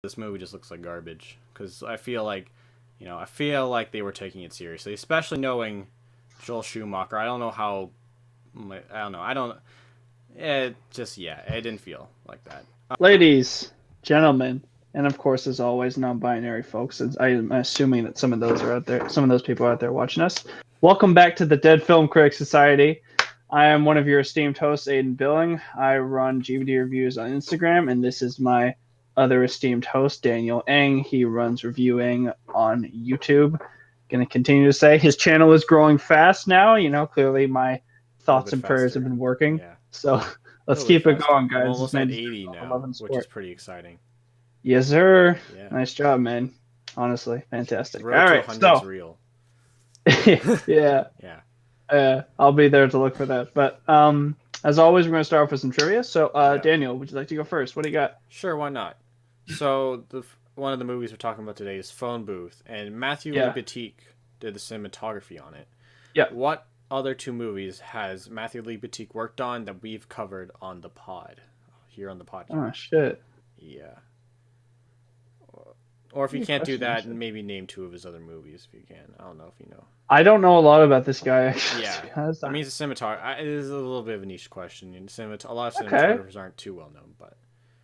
this movie just looks like garbage because I feel like they were taking it seriously, especially knowing Joel Schumacher. I don't know how. I don't know. I don't. It just it didn't feel like that. Ladies, gentlemen, and of course, as always, non-binary folks. I'm assuming that some of those are out there, some of those people are out there watching us. Welcome back to the Dead Film Critic Society. I am one of your esteemed hosts, Aiden Billing. I run GVD reviews on Instagram, and this is my other esteemed host, Daniel Eng. He runs reviewing on YouTube. Going to continue to say his channel is growing fast now. Clearly my thoughts and prayers have been working. Yeah, So a let's little bit keep it faster. going, I'm guys. almost at 80 now, which is pretty exciting. Yes, sir. Yeah. Nice job, man. Honestly, fantastic. The road All to right, 100 is so real. yeah, I'll be there to look for that. But as always, we're going to start off with some trivia. So, Daniel, would you like to go first? What do you got? Sure, why not? So one of the movies we're talking about today is Phone Booth, and Matthew Libatique did the cinematography on it. Yeah. What other two movies has Matthew Libatique worked on that we've covered on the pod here on the podcast? Oh shit. Yeah. Or if you can't do that, maybe name two of his other movies if you can. I don't know if you know. I don't know a lot about this guy. Actually. Yeah. I mean, he's a cinematographer. It is a little bit of a niche question. A lot of cinematographers aren't too well known, but.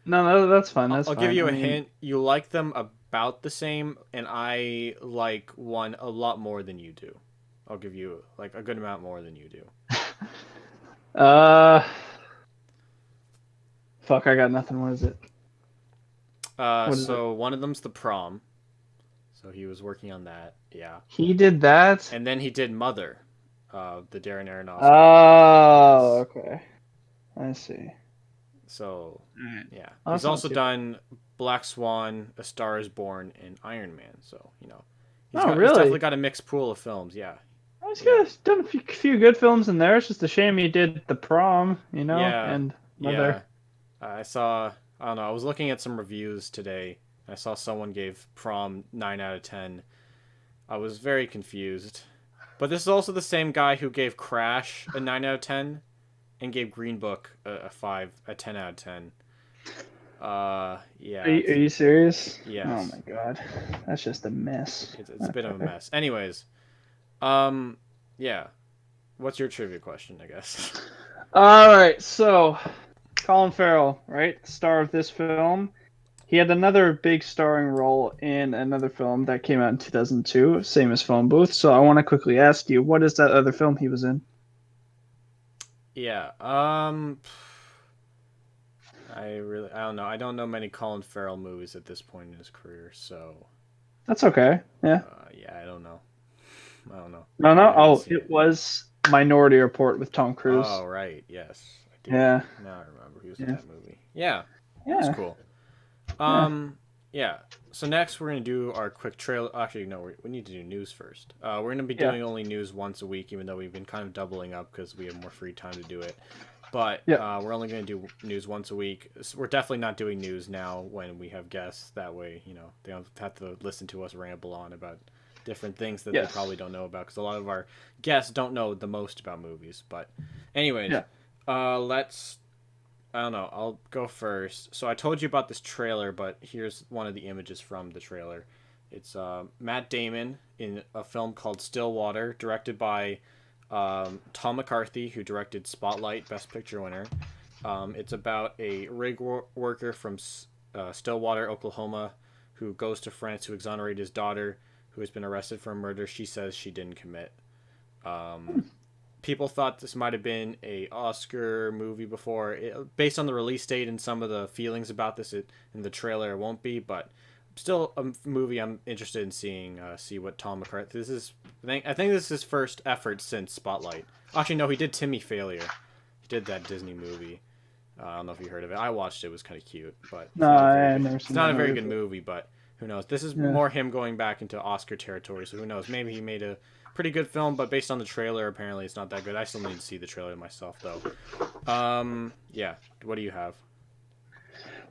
No, that's fine. I'll give you a hint. You like them about the same, and I like one a lot more than you do. I'll give you like a good amount more than you do. Fuck, I got nothing. What is it? So one of them's The Prom. So he was working on that. Yeah. He did that. And then he did Mother, the Darren Aronofsky. Oh, okay. I see. So, yeah. He's also done Black Swan, A Star is Born, and Iron Man. So, he's definitely got a mixed pool of films. Yeah. He's done a few good films in there. It's just a shame he did The Prom, Yeah. and Mother. Yeah. I don't know. I was looking at some reviews today. I saw someone gave Prom 9 out of 10. I was very confused. But this is also the same guy who gave Crash a 9 out of 10 and gave Green Book a 10 out of 10. Yeah. Are you serious? Yes. Oh my god. That's just a mess. It's a bit of a mess. Anyways. Yeah. What's your trivia question, I guess? Alright, so Colin Farrell, right? Star of this film. He had another big starring role in another film that came out in 2002, same as Phone Booth. So I want to quickly ask you, what is that other film he was in? Yeah. I don't know. I don't know many Colin Farrell movies at this point in his career, so. That's okay. Yeah. Yeah, I don't know. No. Oh, it was Minority Report with Tom Cruise. Oh, right. Yes. I do. Yeah. Now I remember he was in that movie. Yeah. Yeah. That's cool. Yeah. So next we're gonna do our quick trailer. Actually, no, we need to do news first. We're gonna be doing only news once a week, even though we've been kind of doubling up because we have more free time to do it. But we're only gonna do news once a week. So we're definitely not doing news now when we have guests. That way, they don't have to listen to us ramble on about different things that they probably don't know about, because a lot of our guests don't know the most about movies. But anyways, I don't know. I'll go first. So I told you about this trailer, but here's one of the images from the trailer. It's Matt Damon in a film called Stillwater, directed by Tom McCarthy, who directed Spotlight, Best Picture winner. It's about a rig worker from Stillwater, Oklahoma, who goes to France to exonerate his daughter, who has been arrested for a murder she says she didn't commit. People thought this might have been a Oscar movie before. Based on the release date and some of the feelings about this in the trailer, it won't be, but still a movie I'm interested in seeing. See what Tom McCarthy. I think this is his first effort since Spotlight. Actually, no, he did Timmy Failure. He did that Disney movie. I don't know if you heard of it. I watched it. It was kind of cute, but it's not a very good movie. But who knows? This is more him going back into Oscar territory. So who knows? Maybe he made a pretty good film, but based on the trailer, apparently it's not that good. I still need to see the trailer myself, though. Yeah. What do you have?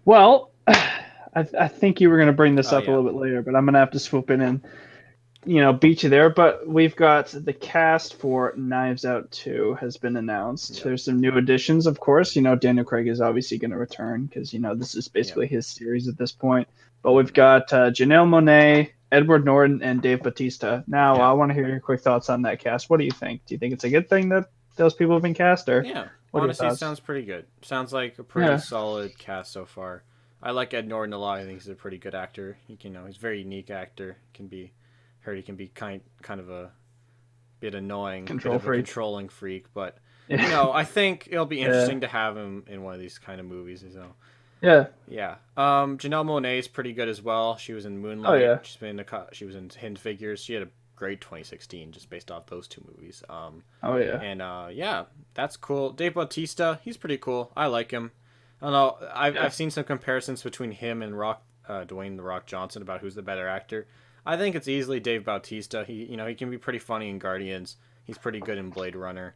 Well, I think you were going to bring this up a little bit later, but I'm going to have to swoop in and beat you there, but we've got the cast for Knives Out 2 has been announced. Yep. There's some new additions, of course. Daniel Craig is obviously going to return because this is Yep. basically his series at this point. But we've got Janelle Monáe, Edward Norton, and Dave Bautista. Now, Yeah. I want to hear your quick thoughts on that cast. What do you think? Do you think it's a good thing that those people have been cast, or Yeah. what are your Honestly, it thoughts? sounds pretty good. Sounds like a pretty Yeah, solid cast so far. I like Ed Norton a lot. I think he's a pretty good actor. He's a very unique actor. He can be kind of a bit annoying, bit control of a freak. controlling freak, but Yeah, I think it'll be yeah, interesting to have him in one of these kind of movies. So yeah. yeah, Janelle Monáe is pretty good as well. She was in Oh Moonlight. yeah, She was in Hidden Figures. She had a great 2016 just based off those two movies. oh yeah, And yeah, that's cool. Dave Bautista, he's pretty cool. I like him. I don't know. yeah. I've seen some comparisons between him and Dwayne the Rock Johnson about who's the better actor. I think it's easily Dave Bautista. He can be pretty funny in Guardians. He's pretty good in Blade Runner.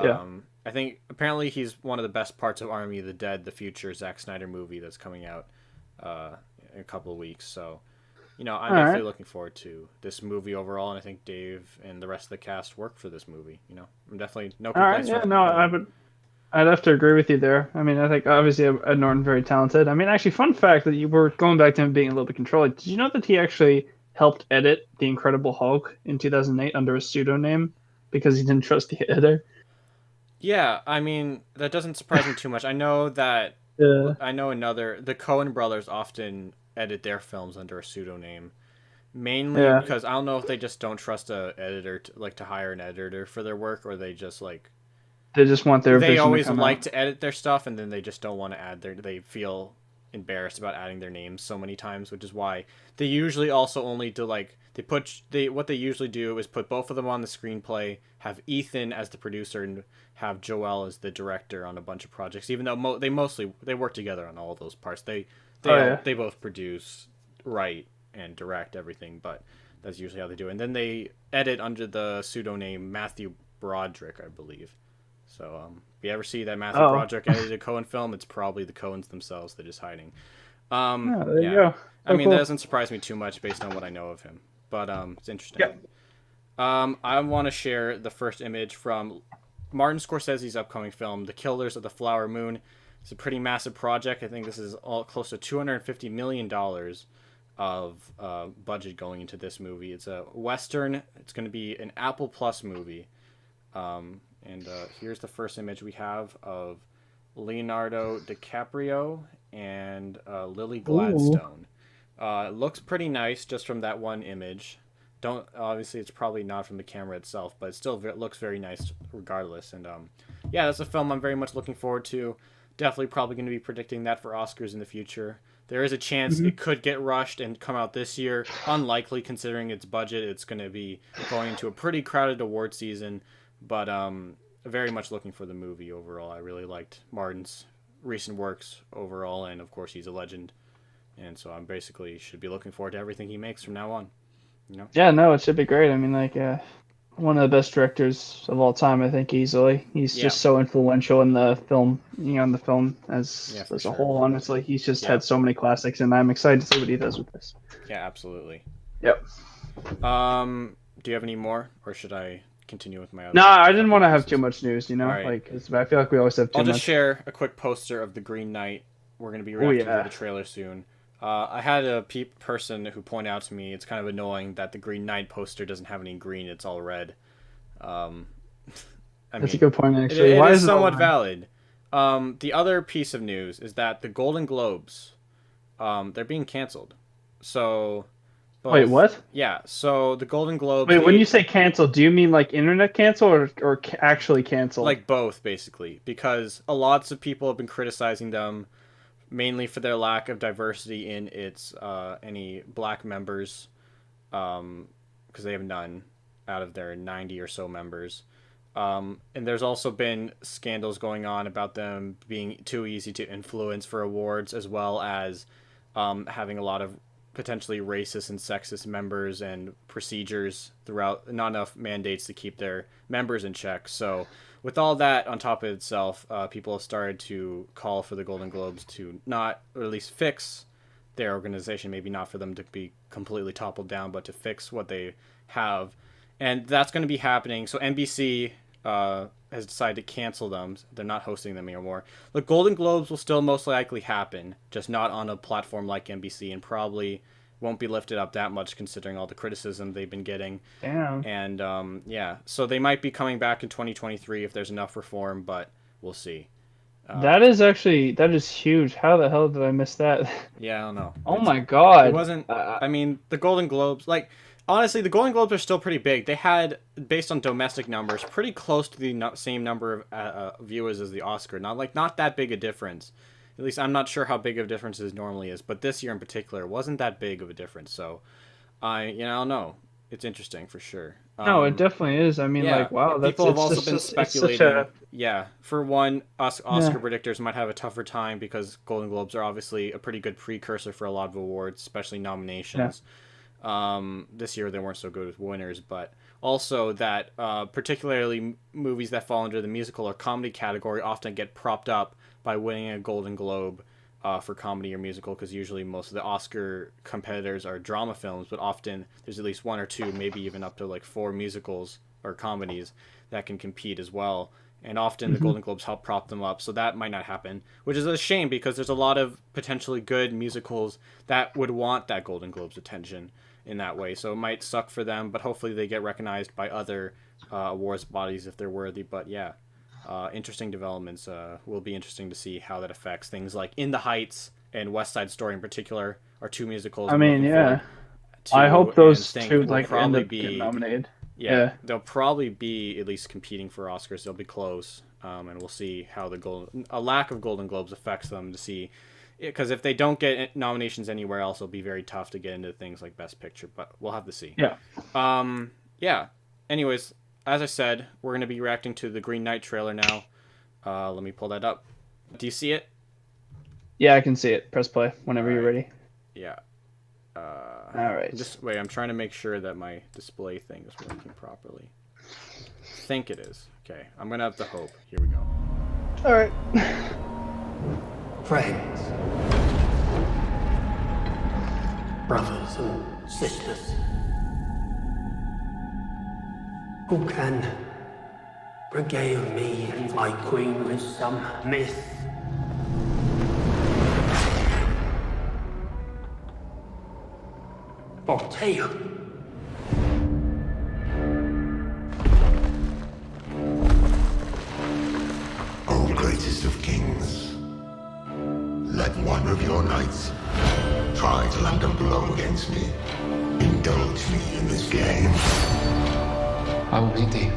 Yeah. I think apparently he's one of the best parts of Army of the Dead, the future Zack Snyder movie that's coming out uh, in a couple of weeks. So, I'm All definitely right. looking forward to this movie overall, and I think Dave and the rest of the cast work for this movie. I'm definitely no All right. complaints Yeah. from No, anyone. I'd have to agree with you there. I mean, I think obviously Ed Norton very talented. I mean, actually, fun fact that you were going back to him being a little bit controlling. Did you know that he actually helped edit The Incredible Hulk in 2008 under a pseudonym because he didn't trust the editor? Yeah, I mean that doesn't surprise me too much. Yeah. I know the Coen brothers often edit their films under a pseudonym, mainly Yeah. because I don't know if they just don't trust a editor to hire an editor for their work, or they just like They just want their they vision to always come like out. to edit their stuff and then they just don't want to they feel embarrassed about adding their names so many times, which is why they usually also only do like what they usually do is put both of them on the screenplay, have Ethan as the producer and have Joel as the director on a bunch of projects, even though they work together on all of those parts. Oh yeah. They both produce, write, and direct everything, but that's usually how they do it. And then they edit under the pseudonym Matthew Broderick, I believe. So, if you ever see that Matthew Oh. Broderick edited a Cohen film, it's probably the Coens themselves that is hiding. Yeah, there you Yeah. go. I Oh mean, that cool. doesn't surprise me too much based on what I know of him, but it's interesting. Yeah. I want to share the first image from Martin Scorsese's upcoming film, The Killers of the Flower Moon. It's a pretty massive project. I think this is all close to $250 million of budget going into this movie. It's a Western. It's going to be an Apple Plus movie. And here's the first image we have of Leonardo DiCaprio and Lily Ooh. Gladstone. It looks pretty nice just from that one image. Don't Obviously it's probably not from the camera itself, but it still looks very nice regardless. And yeah, that's a film I'm very much looking forward to. Definitely probably going to be predicting that for Oscars in the future. There is a chance Mhm. it could get rushed and come out this year. Unlikely considering its budget. It's going to be going into a pretty crowded award season, but very much looking for the movie overall. I really liked Martin's recent works overall, and of course he's a legend, and so I'm basically should be looking forward to everything he makes from now on. You know? Yeah, no, it should be great. I mean, like, one of the best directors of all time, I think, easily. He's Yeah, just so influential in the film, in the film yeah, for as a sure. whole. Honestly, he's just Yeah, had so many classics, and I'm excited to see what he does with this. yeah, absolutely. Yep. Do you have any more, or should I continue with my No, other I didn't couple want to have too pieces? much news, All right, like 'cause I feel like we always have I'll too just much. share a quick poster of the Green Knight. We're going to be Oh reacting to yeah. the trailer soon. I had a person who pointed out to me it's kind of annoying that the Green Knight poster doesn't have any green; it's all red. Um, I That's a mean, good point, it, actually. it Why is is it all somewhat red? valid. The other piece of news is that the Golden Globes, they're being canceled. So, Wait, both, what? yeah. So the Golden Globes, Wait, when you they say cancel, do you mean like internet cancel or actually canceled? like both basically because a lots of people have been criticizing them mainly for their lack of diversity in its any black members, because they have none out of their 90 or so members. And there's also been scandals going on about them being too easy to influence for awards, as well as having a lot of potentially racist and sexist members and procedures throughout, not enough mandates to keep their members in check. So, with all that on top of itself, people have started to call for the Golden Globes to not, or at least fix their organization. Maybe not for them to be completely toppled down, but to fix what they have. And that's going to be happening. So NBC has decided to cancel them. They're not hosting them anymore. The Golden Globes will still most likely happen, just not on a platform like NBC, and probably won't be lifted up that much considering all the criticism they've been getting. Damn. And yeah, so they might be coming back in 2023 if there's enough reform, but we'll see. That is huge. How the hell did I miss that? Yeah, I don't know. Oh my god. It wasn't. I mean, the Golden Globes, like, honestly, the Golden Globes are still pretty big. They had, based on domestic numbers, pretty close to the same number of viewers as the Oscar. Not that big a difference. At least I'm not sure how big of a difference it normally is, but this year in particular wasn't that big of a difference. So, I don't know. It's interesting for sure. No, it definitely is. I mean, yeah, like, wow, that's people have also just, been it's speculating. such a... Yeah, for one, Oscar predictors might have a tougher time because Golden Globes are obviously a pretty good precursor for a lot of awards, especially nominations. This year they weren't so good with winners, but also that particularly movies that fall under the musical or comedy category often get propped up by winning a Golden Globe for comedy or musical, because usually most of the Oscar competitors are drama films, but often there's at least one or two, maybe even up to like 4 musicals or comedies that can compete as well. And often the Golden Globes help prop them up, so that might not happen, which is a shame because there's a lot of potentially good musicals that would want that Golden Globes attention in that way. So it might suck for them, but hopefully they get recognized by other awards bodies if they're worthy. But yeah, interesting developments. Will be interesting to see how that affects things like In the Heights and West Side Story in particular are 2 musicals. I mean, yeah. I hope those 2 like end up getting nominated. Yeah, they'll probably be at least competing for Oscars. They'll be close, and we'll see how a lack of Golden Globes affects them, to see, because if they don't get nominations anywhere else, it'll be very tough to get into things like Best Picture. But we'll have to see. Yeah. Yeah. Anyways, as I said, we're going to be reacting to the Green Knight trailer now. Let me pull that up. Do you see it? Yeah, I can see it. Press play whenever you're ready. Yeah. All right. Just wait. I'm trying to make sure that my display thing is working properly. I think it is. Okay. I'm gonna have the hope. Here we go. All right. Friends, brothers and sisters, who can regale me and my queen with some myth or tale? O greatest of kings, let one of your knights try to land a blow against me. Indulge me in this game. I will meet thee.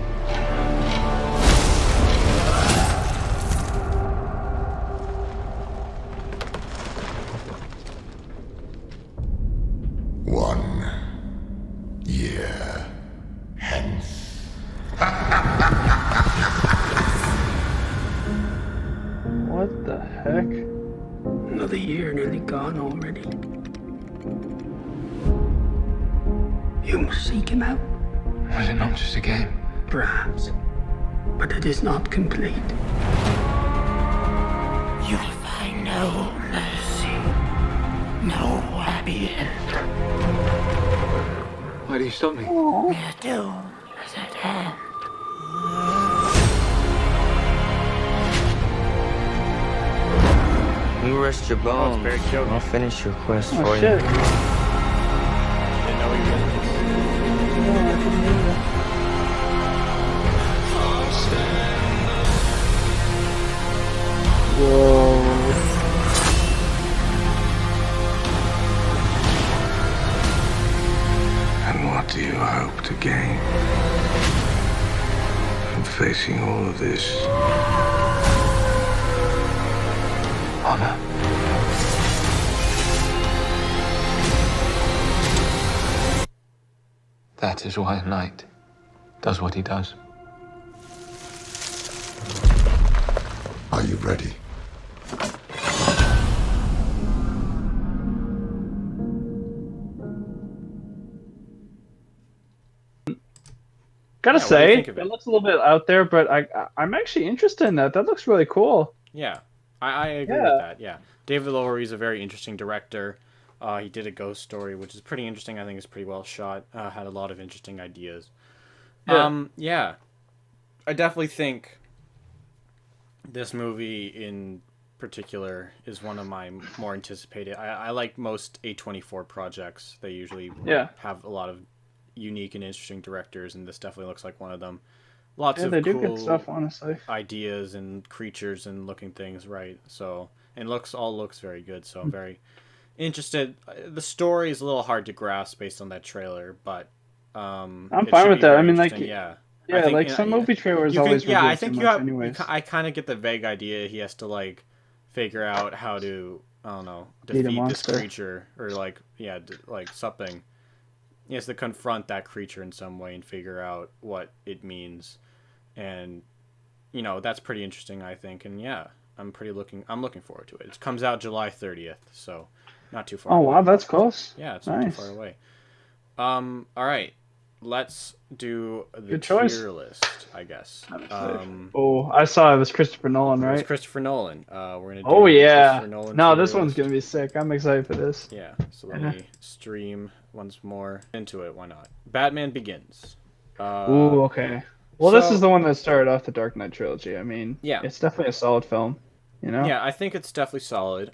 What the heck? Another year nearly gone already. You must seek him out. Was it not just a game? Perhaps, but it is not complete. You'll find no mercy, no happy end. Why do you stop me? Your doom is at hand. You rest your bones. very cute. I'll finish your quest Oh, for shit. you. Didn't know he was. Whoa. And what do you hope to gain from facing all of this? Honor. That is why a knight does what he does. Are you ready? Gotta Yeah, what do you say, think of it? it looks a little bit out there, but I'm actually interested in that. That looks really cool. Yeah, I agree Yeah. with that. Yeah, David Lowery is a very interesting director. He did a ghost story, which is pretty interesting. I think it's pretty well shot. Had a lot of interesting ideas. Yeah. I definitely think this movie in particular is one of my more anticipated. I like most A24 projects. They usually have a lot of unique and interesting directors, and this definitely looks like one of them. Lots of they do cool good stuff, honestly. ideas and creatures and looking things right. So, and looks very good. So I'm very interested. The story is a little hard to grasp based on that trailer, but I'm it fine should with be that. very I mean, like, interesting, yeah. yeah, I think, like some movie trailers you can, always yeah, reveal I think too you much have. anyways. I kind of get the vague idea he has to like figure out how to, I don't know, Beat a defeat this monster. creature or like like something. He has to confront that creature in some way and figure out what it means, and that's pretty interesting, I think. And yeah, I'm looking forward to it. It comes out July 30th, so not too far. Oh away. wow, that's close. Yeah, it's not too Nice. far away. All right. Let's do the Good choice. tier list, I guess. Oh, I saw it was Christopher Nolan, It's right? Christopher Nolan. We're gonna do Oh yeah. Christopher Nolan No, tier this one's list. gonna be sick. I'm excited for this. Yeah, so let me stream once more into it. Why not? Batman Begins. Ooh, okay. Well, this so- is the one that started off the Dark Knight trilogy. I mean, Yeah. it's definitely a solid film. Yeah, I think it's definitely solid.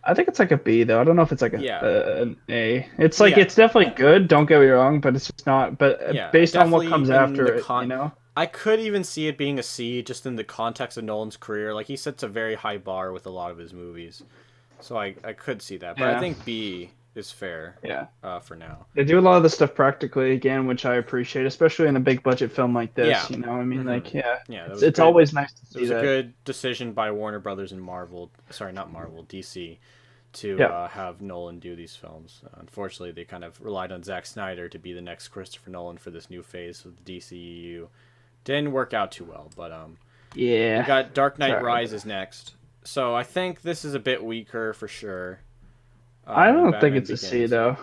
I think it's like a B though. I don't know if it's like an A. It's like Yeah. it's definitely good. Don't get me wrong, but it's just not. But Yeah, based on what definitely comes in after the it, I could even see it being a C just in the context of Nolan's career. Like, he sets a very high bar with a lot of his movies. So I could see that. But I Yeah. think B is fair Yeah. for now. They do a lot of the stuff practically again, which I appreciate, especially in a big budget film like this. Yeah. I mean, like, Yeah, that was it's good. always nice to It see was that. a good decision by Warner Brothers and Marvel. Sorry, not Marvel, DC, to Yeah. have Nolan do these films. Unfortunately, they kind of relied on Zack Snyder to be the next Christopher Nolan for this new phase of the DCEU. Didn't work out too well, but Yeah. we got Dark Knight Sorry. Rises next. So I think this is a bit weaker for sure. I don't Batman think it's a C Begins. though.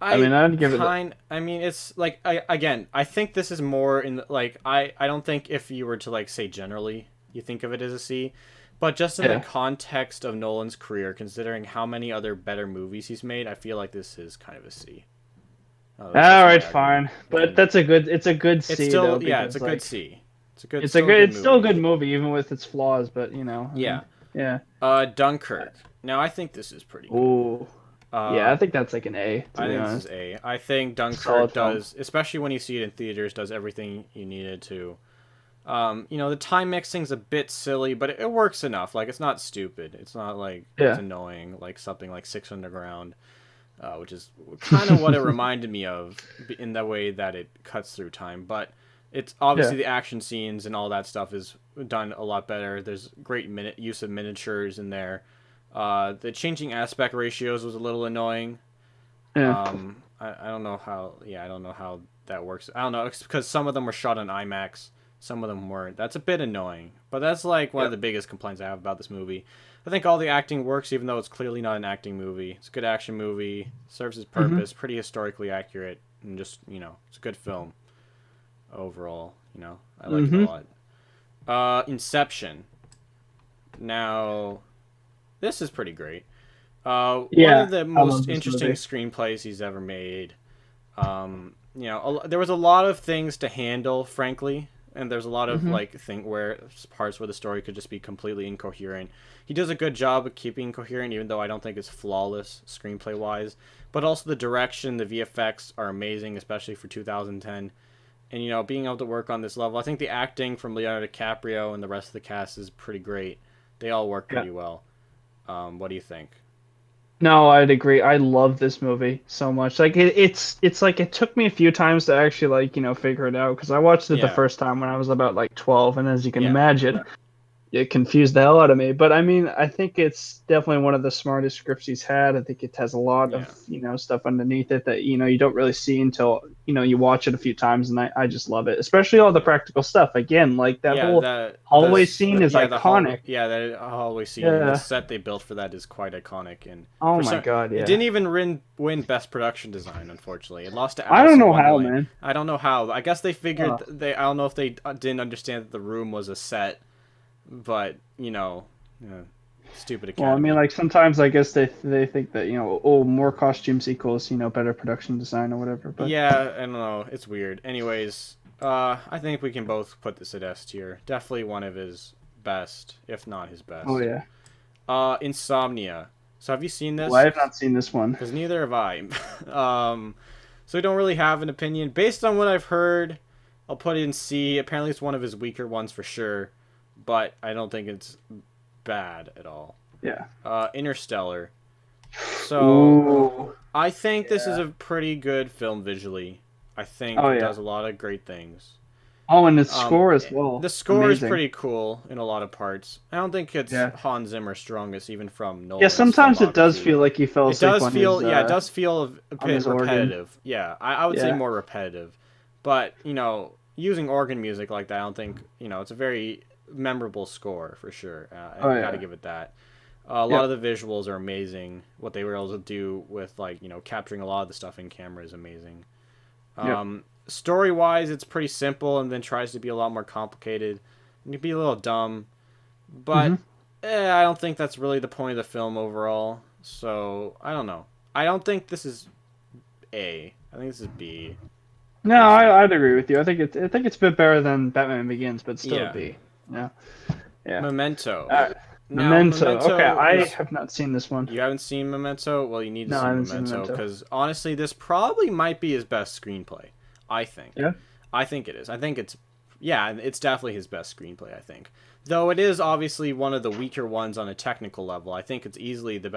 I mean, I'd give it. I mean, it's like I think this is more in like I don't think if you were to like say generally you think of it as a C, but just in the context of Nolan's career, considering how many other better movies he's made, I feel like this is kind of a C. All right, fine, but It's it's a good C. It's still though, it's a because, good C. It's a good. It's a good. It's still a good movie, even with its flaws. But Yeah. Yeah. Dunkirk. Now I think this is pretty good. Ooh. Yeah, I think that's like an A. To I be think honest. this is A. I think Dunkirk Solid film. does, especially when you see it in theaters, does everything you needed to. The time mixing's a bit silly, but it works enough. Like, it's not stupid. It's not like it's annoying, like something like Six Underground, which is kind of what it reminded me of in the way that it cuts through time. But it's obviously the action scenes and all that stuff is done a lot better. There's great use of miniatures in there. The changing aspect ratios was a little annoying. Yeah. I don't know how. Yeah, I don't know how that works. I don't know. It's because some of them were shot on IMAX, some of them weren't. That's a bit annoying. But that's like one of the biggest complaints I have about this movie. I think all the acting works, even though it's clearly not an acting movie. It's a good action movie. Serves its purpose. Pretty historically accurate, and just it's a good film. Overall, I like it a lot. Inception. Now, this is pretty great. One of the most interesting screenplays he's ever made. There was a lot of things to handle, frankly, and there's a lot of parts where the story could just be completely incoherent. He does a good job of keeping coherent, even though I don't think it's flawless screenplay wise. But also the direction, the VFX are amazing, especially for 2010. And being able to work on this level, I think the acting from Leonardo DiCaprio and the rest of the cast is pretty great. They all work pretty well. What do you think? No, I'd agree. I love this movie so much. Like it's like it took me a few times to actually figure it out, because I watched it the first time when I was about 12, and as you can imagine, it confused the hell out of me. But I mean, I think it's definitely one of the smartest scripts he's had. I think it has a lot of stuff underneath it that you don't really see until you watch it a few times, and I just love it, especially all the practical stuff. Again, like that whole hallway scene is iconic. That hallway scene. The set they built for that is quite iconic. And oh my god, yeah. It didn't even win Best Production Design, unfortunately. It lost to I don't Alice know in how, Wonderland. man. I don't know how. I guess they figured I don't know if they didn't understand that the room was a set, but Stupid Well, I Academy. mean, like sometimes I guess they think that oh, more costumes equals better production design or whatever. But Yeah, I don't know. It's weird. Anyways, I think we can both put this at S tier. Definitely one of his best, if not his best. oh yeah, Insomnia. So have you seen this? well, I have not seen this one. Because neither have I. So I don't really have an opinion. Based on what I've heard, I'll put it in C. Apparently it's one of his weaker ones for sure, but I don't think it's bad at all. Yeah. Interstellar. So Ooh. I think this is a pretty good film visually. I think Oh, it yeah. does a lot of great things. Oh, and its score as well. The score is Amazing. pretty cool in a lot of parts. I don't think it's Yeah. Hans Zimmer's strongest, even from Nolan's Yeah, sometimes it does filmography. feel like he fell It asleep does on feel, his, yeah, it does feel a on bit his organ. repetitive. Yeah, I would say Yeah. more repetitive. But, using organ music like that, I don't think, it's a very memorable score for sure. Oh, I gotta yeah. give it that. A lot of the visuals are amazing. What they were able to do with, capturing a lot of the stuff in camera is amazing. Story-wise, it's pretty simple and then tries to be a lot more complicated. It can be a little dumb. But I don't think that's really the point of the film overall. So, I don't know. I don't think this is A. I think this is B. No, I'd agree with you. I think it's a bit better than Batman Begins, but still Yeah. B. Yeah. Yeah. Memento. Now, Memento. Okay, I is- have not seen this one. You haven't seen Memento? Well, you need to No, I see haven't seen Memento Memento. because honestly, this probably might be his best screenplay. I think. Yeah? I think it is. I think it's definitely his best screenplay. I think, though it is obviously one of the weaker ones on a technical level. I think it's easily the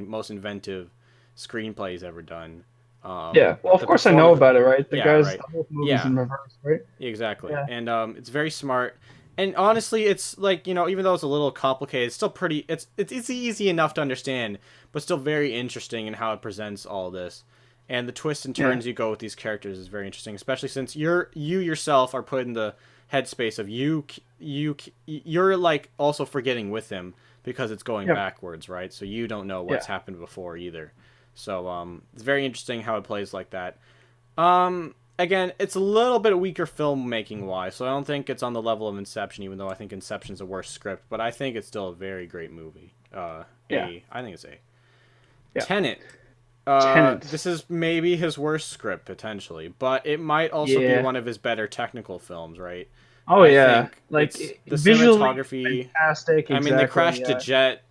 most inventive screenplay he's ever done. Yeah. Well, of the course I know performance- about it, right? The Yeah, guy's right. the whole movie's Yeah. in reverse, right? Exactly. Yeah. And it's very smart. And honestly, it's like, even though it's a little complicated, it's still pretty it's easy enough to understand, but still very interesting in how it presents all this. And the twists and turns you go with these characters is very interesting, especially since you yourself are put in the headspace of you're like also forgetting with him because it's going backwards, right? So you don't know what's happened before either. So it's very interesting how it plays like that. Again, it's a little bit weaker filmmaking wise, so I don't think it's on the level of Inception, even though I think Inception's a worse script, but I think it's still a very great movie. I think it's A. Yeah. Tenet. Tenet. This is maybe his worst script potentially, but it might also be one of his better technical films, right? Oh I yeah, think like it's the visually cinematography. fantastic. I mean, they crashed a jet.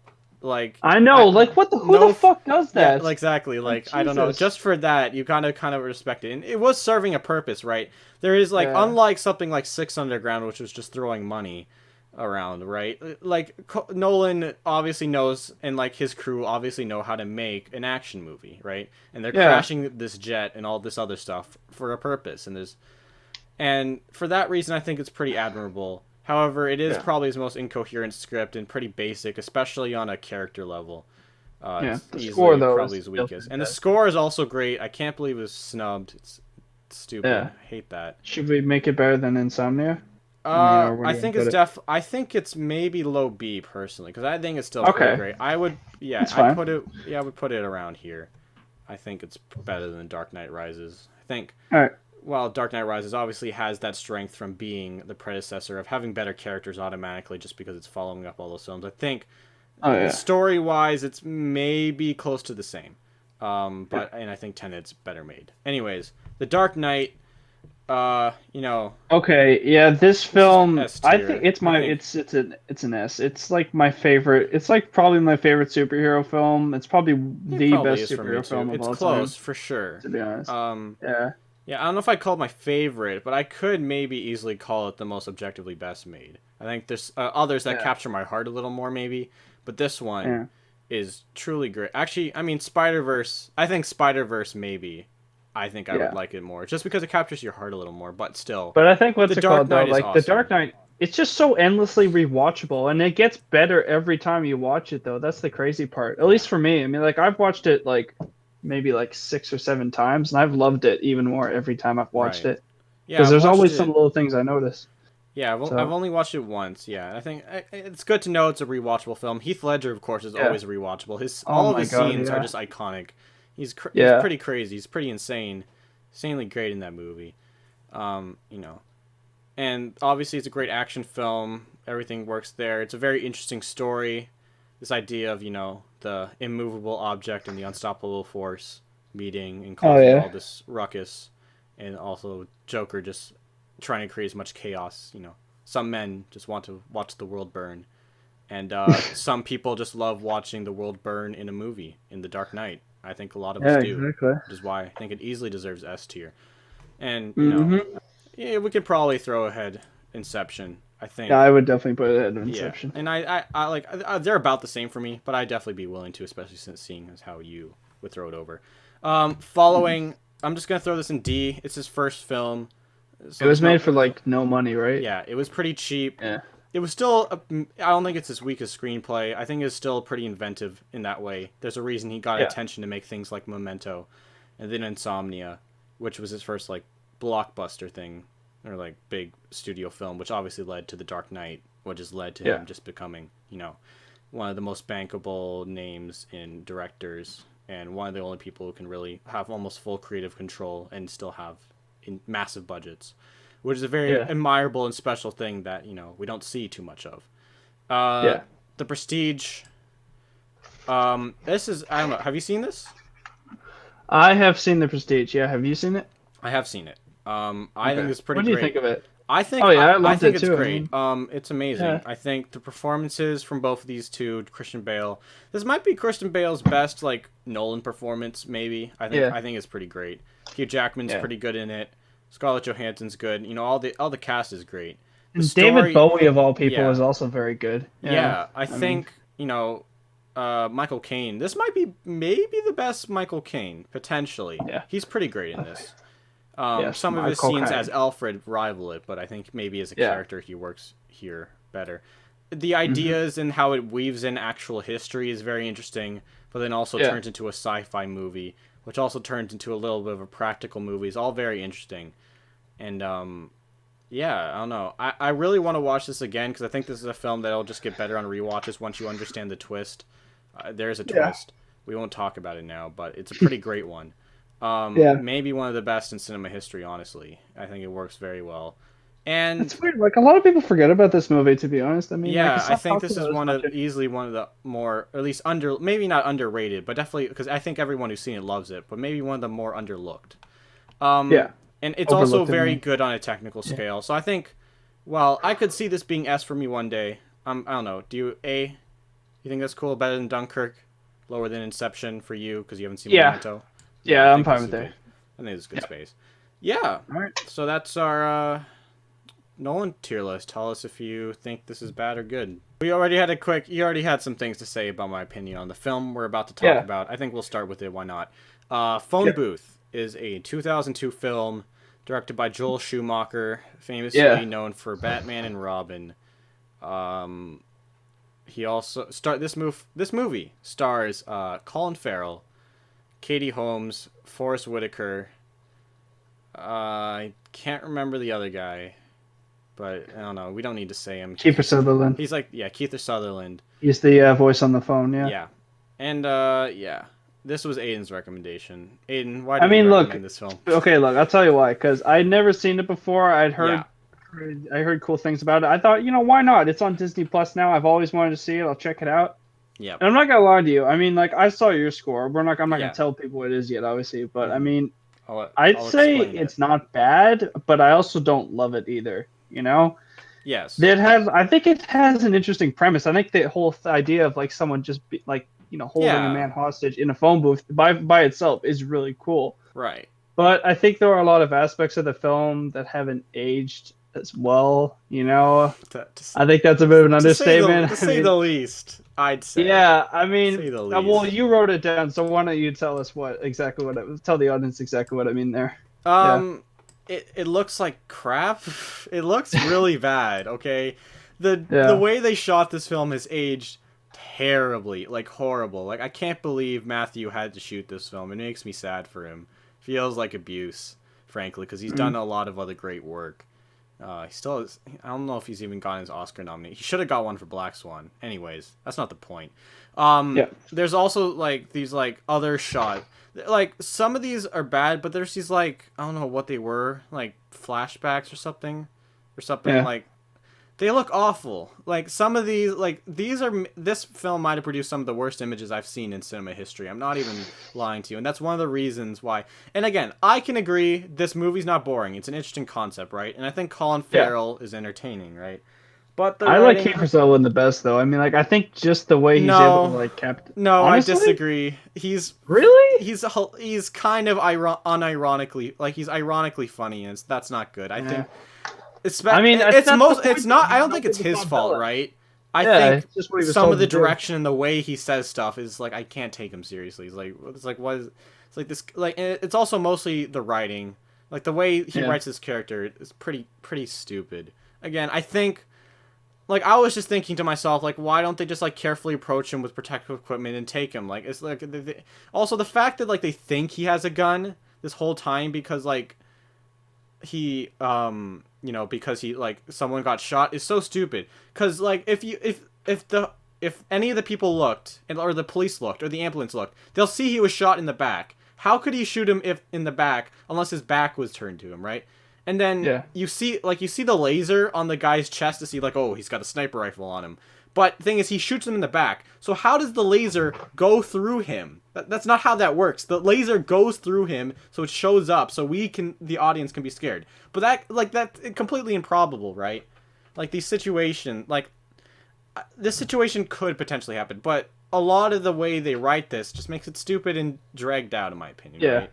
Like I know, like who the fuck does yeah, that? exactly. Like I don't know. Jesus. Just for that, you kind of respect it, and it was serving a purpose, right? There is unlike something like Six Underground, which was just throwing money around, right? Like Nolan obviously knows, and like his crew obviously know how to make an action movie, right? And they're crashing this jet and all this other stuff for a purpose, and for that reason, I think it's pretty admirable. However, it is probably his most incoherent script and pretty basic, especially on a character level. It's the easily score, though, probably is his weakest. And the best. score is also great. I can't believe it was snubbed. It's stupid. Yeah. I hate that. Should we make it better than Insomnia? or where I do you think put it's it? I think it's maybe low B personally, because I think it's still Okay. pretty great. I would, That's I fine. put it, I would put it around here. I think it's better than Dark Knight Rises. I think. All right. Well, Dark Knight Rises obviously has that strength from being the predecessor of having better characters automatically, just because it's following up all those films. I think Oh yeah. story-wise, it's maybe close to the same. And I think Tenet's better made. Anyways, The Dark Knight. Okay, yeah, this film, S I tier. think it's my, I think- it's an S. It's like my favorite. It's like probably my favorite superhero film. It's probably the probably best is for me superhero too. film of It's all close time. for sure. To be honest. Yeah, I don't know if I call it my favorite, but I could maybe easily call it the most objectively best made. I think there's others that capture my heart a little more, maybe, but this one is truly great. Actually, I mean, Spider-Verse. I think Spider-Verse maybe. I think I would like it more, just because it captures your heart a little more. But still, But I think what's The it Dark called though? Knight is Like awesome. The Dark Knight, it's just so endlessly rewatchable, and it gets better every time you watch it. Though that's the crazy part. At least for me. I mean, like I've watched it like maybe like 6 or 7 times, and I've loved it even more every time I've watched Right. it. yeah, Because I've there's watched always it- some little things I notice. Yeah, So- I've only watched it once. Yeah, I think it's good to know it's a rewatchable film. Heath Ledger, of course, is Yeah. always rewatchable. Oh All of my his God, scenes yeah. are just iconic. He's Yeah. pretty crazy. He's pretty insanely great in that movie. And obviously it's a great action film. Everything works there. It's a very interesting story. this idea of, you know, the immovable object and the unstoppable force meeting and Oh, causing yeah. all this ruckus, and also Joker just trying to create as much chaos. You know, some men just want to watch the world burn, and some people just love watching the world burn in a movie, in The Dark Knight. I think a lot of Yeah, us do, exactly. which is why I think it easily deserves S tier. And you know, Mm-hmm. yeah, we could probably throw ahead Inception. I think. Yeah, I would definitely put it at Inception. Yeah, and I like they're about the same for me, but I'd definitely be willing to, especially since seeing as how you would throw it over. Following, I'm just gonna throw this in D. It's his first film. So It was there's no- made for like no money, right? Yeah, it was pretty cheap. Yeah. It was still. I don't think it's his weakest screenplay. I think it's still pretty inventive in that way. There's a reason he got Yeah. attention to make things like Memento, and then Insomnia, which was his first like blockbuster thing, or like big studio film, which obviously led to The Dark Knight, which has led to Yeah. him just becoming, you know, one of the most bankable names in directors, and one of the only people who can really have almost full creative control and still have massive budgets, which is a very Yeah. admirable and special thing that, you know, we don't see too much of. Yeah. The Prestige. This is, I don't know. Have you seen this? I have seen The Prestige. Yeah, have you seen it? I have seen it. I think Okay. it's pretty What do you great. think of it? I think. Oh, yeah, I I loved think it it's too. I great. mean- It's amazing. Yeah. I think the performances from both of these two, Christian Bale. This might be Christian Bale's best like Nolan performance. Maybe. Yeah. I think it's pretty great. Hugh Jackman's Yeah. pretty good in it. Scarlett Johansson's good. You know, all the cast is great. The And story- David Bowie of all people yeah. is also very good. Yeah, I mean- think, you know, Michael Caine. This might be maybe the best Michael Caine, potentially. Yeah. He's pretty great in this. Yes, Some of his Michael scenes Caine. as Alfred rival it, but I think maybe as a Yeah. character he works here better. The ideas and how it weaves in actual history is very interesting, but then also Yeah. turns into a sci-fi movie, which also turns into a little bit of a practical movie. It's all very interesting. And yeah, I don't know. I really want to watch this again because I think this is a film that'll just get better on rewatches once you understand the twist. There's a Yeah. twist. We won't talk about it now, but it's a pretty great one. Yeah. Maybe one of the best in cinema history, honestly. I think it works very well. And It's weird. Like a lot of people forget about this movie. To be honest, I mean, yeah, like, it's I not think talked this is about as one of much. easily one of the more, or at least maybe not underrated, but definitely because I think everyone who's seen it loves it, but maybe one of the more underlooked. Yeah. And it's also Overlooked in very me. good on a technical scale. So I think, well, I could see this being S for me one day. I don't know. You think that's cool? Better than Dunkirk? Lower than Inception for you because you haven't seen Yeah. Memento? Yeah, I I'm think fine this with is that. good. I think it's good space. Yeah. All right. So that's our Nolan tier list. Tell us if you think this is bad or good. You already had some things to say about my opinion on the film we're about to talk Yeah. about. I think we'll start with it. Why not? Phone Yeah. Booth is a 2002 film directed by Joel Schumacher, famously Yeah. known for Batman and Robin. He also this movie stars Colin Farrell, Katie Holmes, Forrest Whitaker. I can't remember the other guy, but I don't know. We don't need to say him. Kiefer Sutherland. He's like, yeah, Keith Sutherland. He's the voice on the phone. Yeah. Yeah. And yeah, this was Aiden's recommendation. Aiden, why did I mean, you look, recommend this film? Okay, look, I'll tell you why. Because I'd never seen it before. I heard cool things about it. I thought, why not? It's on Disney Plus now. I've always wanted to see it. I'll check it out. Yeah. And I'm not gonna lie to you. I mean, like, I saw your score. I'm not Yeah. gonna tell people what it is yet, obviously. But I mean, I'd I'd say it's not bad, but I also don't love it either. Yes. I think it has an interesting premise. I think the whole idea of like someone just holding Yeah. a man hostage in a phone booth by itself is really cool. Right. But I think there are a lot of aspects of the film that haven't aged as well. I think that's a bit of an understatement. To say the least, I'd say. Yeah, I mean, say the well, least. you wrote it down, so why don't you tell us tell the audience exactly what I mean there. It looks like crap. It looks really bad. Okay, the way they shot this film has aged terribly, like horrible. Like I can't believe Matthew had to shoot this film. It makes me sad for him. Feels like abuse, frankly, because he's done a lot of other great work. He still has, I don't know if he's even gotten his Oscar nomination. He should have got one for Black Swan. Anyways, that's not the point. There's also like these like other shot. Like some of these are bad, but there's these like I don't know what they were, like flashbacks or something Yeah. like They look awful. Like some of these, like this film might have produced some of the worst images I've seen in cinema history. I'm not even lying to you, and that's one of the reasons why. And again, I can agree this movie's not boring. It's an interesting concept, right? And I think Colin Farrell is entertaining, right? But the I like writing... Kiefer Sutherland the best, though. I mean, like, I think just the way he's able to, like, No, Honestly? I disagree. He's Really? He's kind of unironically, like, he's ironically funny, and that's not good. I think... I mean, it's that's most. the It's point. not. I don't He's think it's not his Bob fault, Dylan. right? I Yeah, think it's just what he was some told of the to do. direction and the way he says stuff is like I can't take him seriously. It's like what is? It's like this. Like it's also mostly the writing. Like the way he writes his character is pretty stupid. Again, I think. Like I was just thinking to myself, like why don't they just like carefully approach him with protective equipment and take him? Like it's like also the fact that like they think he has a gun this whole time because like he you know, because he like someone got shot is so stupid. Because like if any of the people looked or the police looked or the ambulance looked, they'll see he was shot in the back. How could he shoot him if in the back unless his back was turned to him, right? And then you see the laser on the guy's chest to see like, oh, he's got a sniper rifle on him. But the thing is, he shoots him in the back. So how does the laser go through him? That's not how that works. The laser goes through him, so it shows up, so the audience can be scared. But that's completely improbable, right? Like this situation could potentially happen, but a lot of the way they write this just makes it stupid and dragged out, in my opinion. Yeah. Right?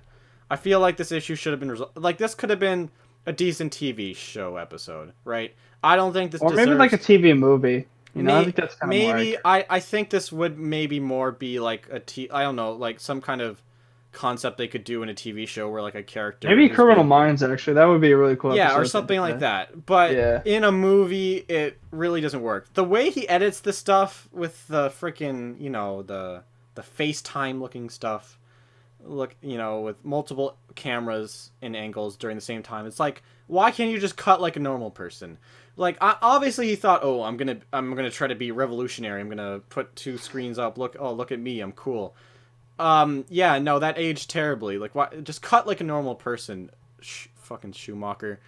I feel like this issue should have been like this could have been a decent TV show episode, right? I don't think this. Or maybe like a TV movie. You know, I think that's kind of maybe I think this would maybe more be like I don't know, like some kind of concept they could do in a TV show where like a character maybe Criminal Minds, actually. That would be a really cool episode or something like that. But yeah. in a movie, it really doesn't work. The way he edits the stuff with the freaking, you know, the FaceTime looking stuff, you know, with multiple cameras and angles during the same time. It's like, why can't you just cut like a normal person? Like, obviously he thought, oh, I'm gonna try to be revolutionary. I'm gonna put two screens up. Look at me, I'm cool. Yeah, no, that aged terribly. Like, why? Just cut like a normal person. Fucking Schumacher.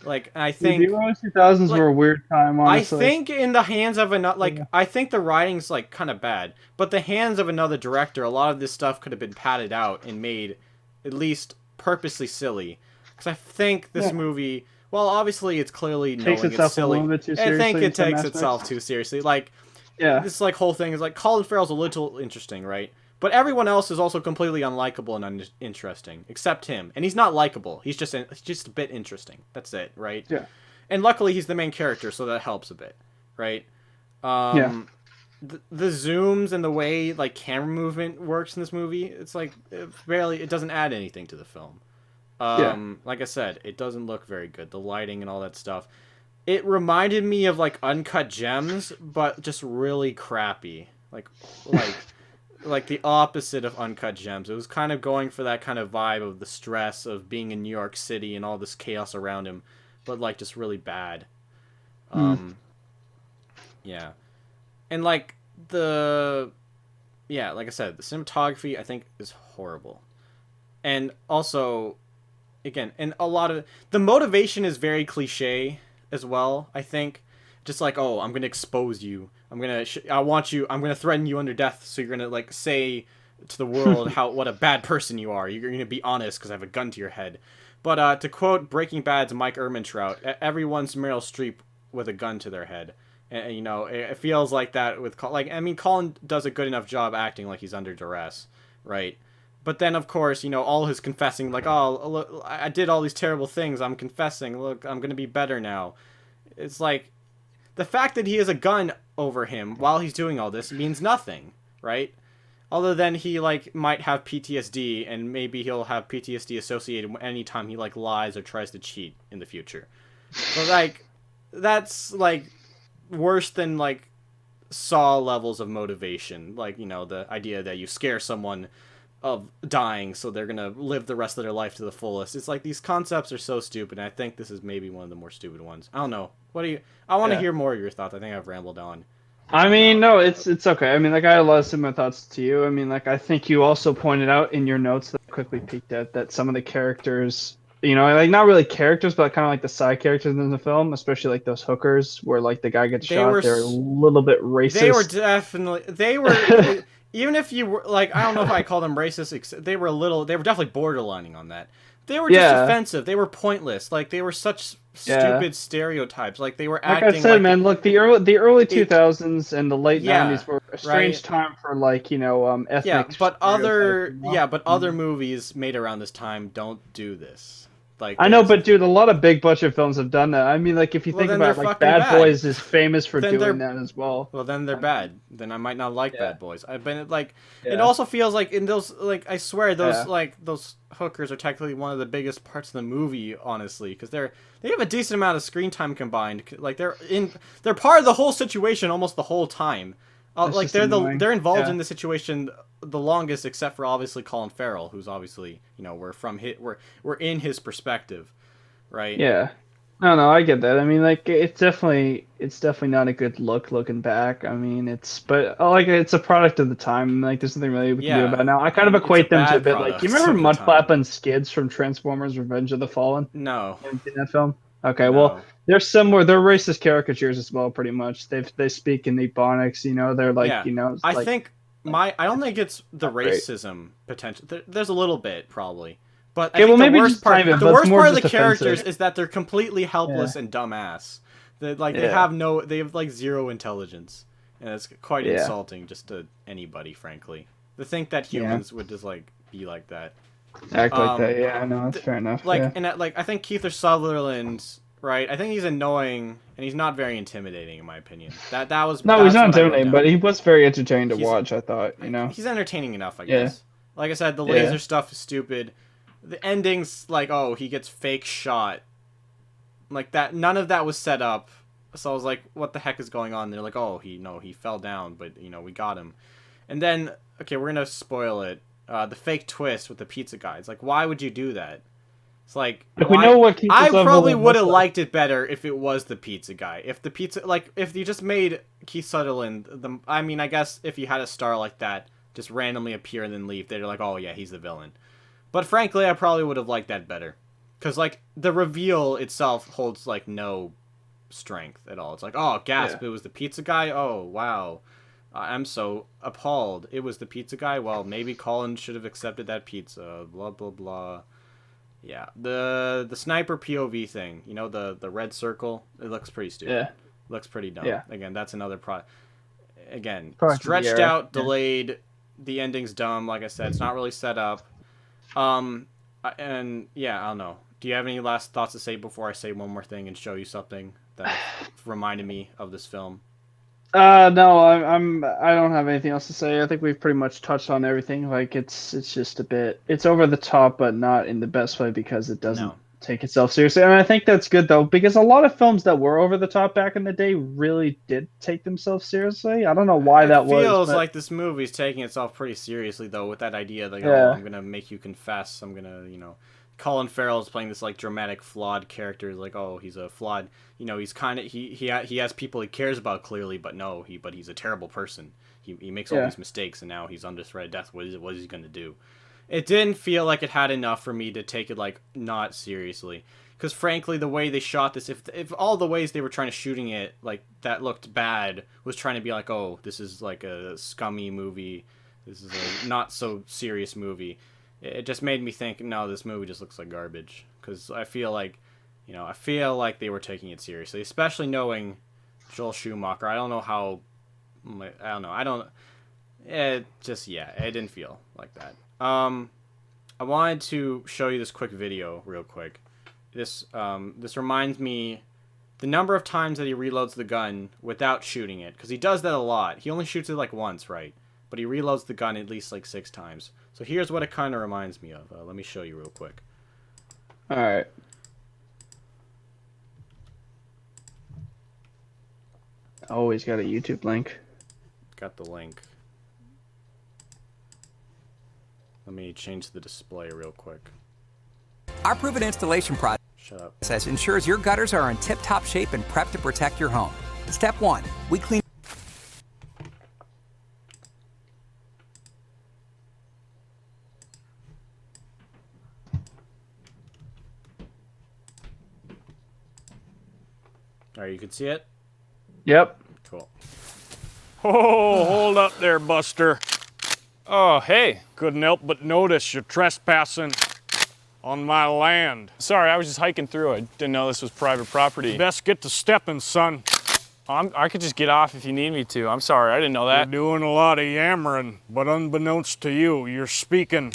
Like, I think the early 2000s were a weird time. Honestly, I think in the hands of another, I think the writing's like kind of bad, but the hands of another director, a lot of this stuff could have been padded out and made at least purposely silly. Because I think this movie. Well, obviously, it's clearly knowing it's silly. A little bit too I seriously think it in some takes aspects. itself too seriously. Like, yeah, this like whole thing is like Colin Farrell's a little interesting, right? But everyone else is also completely unlikable and uninteresting, except him. And he's not likable. He's just a bit interesting. That's it, right? Yeah. And luckily, he's the main character, so that helps a bit, right? Yeah. The zooms and the way like camera movement works in this movie, it's like it doesn't add anything to the film. Like I said, it doesn't look very good. The lighting and all that stuff. It reminded me of like Uncut Gems, but just really crappy. Like the opposite of Uncut Gems. It was kind of going for that kind of vibe of the stress of being in New York City and all this chaos around him, but like just really bad. Yeah. And like like I said, the cinematography I think is horrible. And also, again, and a lot of the motivation is very cliche as well, I think. Just like, oh, I'm going to expose you. I'm going to threaten you under death, so you're going to like say to the world what a bad person you are. You're going to be honest because I have a gun to your head. But to quote Breaking Bad's Mike Ehrmantraut, everyone's Meryl Streep with a gun to their head. And you know, it feels like that with Colin does a good enough job acting like he's under duress, right? But then, of course, you know, all his confessing, like, oh, look, I did all these terrible things. I'm confessing. Look, I'm going to be better now. It's like, the fact that he has a gun over him while he's doing all this means nothing, right? Other than he, like, might have PTSD, and maybe he'll have PTSD associated anytime he, like, lies or tries to cheat in the future. But, like, that's, like, worse than, like, Saw levels of motivation. Like, you know, the idea that you scare someone of dying so they're gonna live the rest of their life to the fullest. It's like these concepts are so stupid, and I think this is maybe one of the more stupid ones. I don't know. I want to hear more of your thoughts. I think I've rambled on. I mean, no, it's okay. I mean, like, I had a lot of similar thoughts to you. I mean, like, I think you also pointed out in your notes that I quickly peeked at that some of the characters you know, like not really characters, but kind of like the side characters in the film, especially like those hookers where like the guy gets They shot. were They're a s- little bit racist. They were definitely even if you were like, I don't know if I call them racist. They were definitely borderlining on that. They were just Yeah. offensive. They were pointless. Like they were such stupid stereotypes. Like they were Like acting I said, like man, look, the early 2000s and the late Yeah, 90s were a strange right. time for like, you know, ethnic. yeah, but stereotypes, you know? other movies made around this time don't do this. Like I know, there's- but dude, a lot of big budget films have done that. I mean, like if you Well, think then about they're like fucking Bad bad. Boys is famous for Then doing they're- that as well. well, then they're bad. Then I might not like Yeah. Bad Boys. I've been like, it Yeah. also feels like in those, like I swear those Yeah. like those hookers are technically one of the biggest parts of the movie, honestly, because they have a decent amount of screen time combined. Like they're part of the whole situation almost the whole time. That's Like just they're annoying. they're involved Yeah. in the situation the longest, except for obviously Colin Farrell, who's obviously, you know, we're in his perspective, right? Yeah. No, I get that. I mean, like it's definitely not a good look looking back. I mean, but like it's a product of the time. Like there's nothing really we can do Yeah. about it now. I kind of It's a equate them to a bad bit like product you remember of the time. Mudflap and Skids from Transformers: Revenge of the Fallen? No. Haven't seen that film? Okay, No. well they're similar. They're racist caricatures as well, pretty much. They speak in Ebonics. You know, they're like Yeah. you know. It's I like, think I don't think it's the great. racism potential. There's a little bit probably, but I Okay, think well, maybe the worst just part, tiny bit, the but it's worst more part of the just characters offensive. is that they're completely helpless and dumbass. That like they Yeah. have like zero intelligence, and it's quite Yeah. insulting just to anybody, frankly. To think that humans would just like be like that. act like um, that. Yeah, I know that's fair enough. Like yeah. and like I think Kiefer Sutherland, right? I think he's annoying and he's not very intimidating in my opinion. That was No, he's that's not what I wrote intimidating, down. but he was very entertaining to He's- watch. I thought, you know. He's entertaining enough, I Yeah. guess. Like I said, the Yeah. laser stuff is stupid. The endings, like, oh, he gets fake shot. Like that, none of that was set up. So I was like, what the heck is going on? They're like, oh, he fell down, but you know, we got him. And then, okay, we're gonna spoil it. The fake twist with the pizza guy. It's like, why would you do that? It's like, Like, we why- know what Kiefer I probably Sutherland would have looks like. liked it better if it was the pizza guy. If the pizza, like, if you just made Keith Sutherland, I mean, I guess if you had a star like that just randomly appear and then leave, they're like, oh yeah, he's the villain. But frankly, I probably would have liked that better. Because, like, the reveal itself holds, like, no strength at all. It's like, oh, gasp, Yeah. it was the pizza guy? Oh, wow. I'm so appalled. It was the pizza guy? Well, maybe Colin should have accepted that pizza. Blah, blah, blah. Yeah. The sniper POV thing, you know, the red circle, it looks pretty stupid. Yeah. Looks pretty dumb. Yeah. Again, that's another Again, Product of the stretched era. out, Yeah. delayed. The ending's dumb. Like I said, it's not really set up. And yeah, I don't know. Do you have any last thoughts to say before I say one more thing and show you something that reminded me of this film? No, I don't have anything else to say. I think we've pretty much touched on everything. Like it's just a bit, it's over the top, but not in the best way because it doesn't No. take itself seriously. And I think that's good though, because a lot of films that were over the top back in the day really did take themselves seriously. I don't know why that was. Feels but- like this movie's taking itself pretty seriously though, with that idea like, Yeah. oh, I'm gonna make you confess. I'm gonna, you know, Colin Farrell is playing this like dramatic, flawed character. Like, oh, he's a flawed. You know, he's kind of he has people he cares about clearly, but no, but he's a terrible person. He makes all Yeah. these mistakes, and now he's under threat of death. What is he gonna do? It didn't feel like it had enough for me to take it like not seriously. Because frankly, the way they shot this, if all the ways they were trying to shooting it like that looked bad, was trying to be like, oh, this is like a scummy movie. This is a not so serious movie. It just made me think, no, this movie just looks like garbage. Because I feel like, you know, they were taking it seriously, especially knowing Joel Schumacher. I don't know how, it didn't feel like that. I wanted to show you this quick video real quick. This reminds me the number of times that he reloads the gun without shooting it, because he does that a lot. He only shoots it like once, right? But he reloads the gun at least like 6 times. So here's what it kind of reminds me of. Let me show you real quick. All right. Oh, he's got a YouTube link. Got the link. Let me change the display real quick. Our proven installation Shut up. process ensures your gutters are in tip-top shape and prepped to protect your home. Step 1, we clean. All right, you can see it. Yep. Cool. Oh, hold up there, Buster. Oh, hey. Couldn't help but notice you're trespassing on my land. Sorry, I was just hiking through. I didn't know this was private property. Best get to stepping, son. I could just get off if you need me to. I'm sorry, I didn't know that. You're doing a lot of yammering, but unbeknownst to you, you're speaking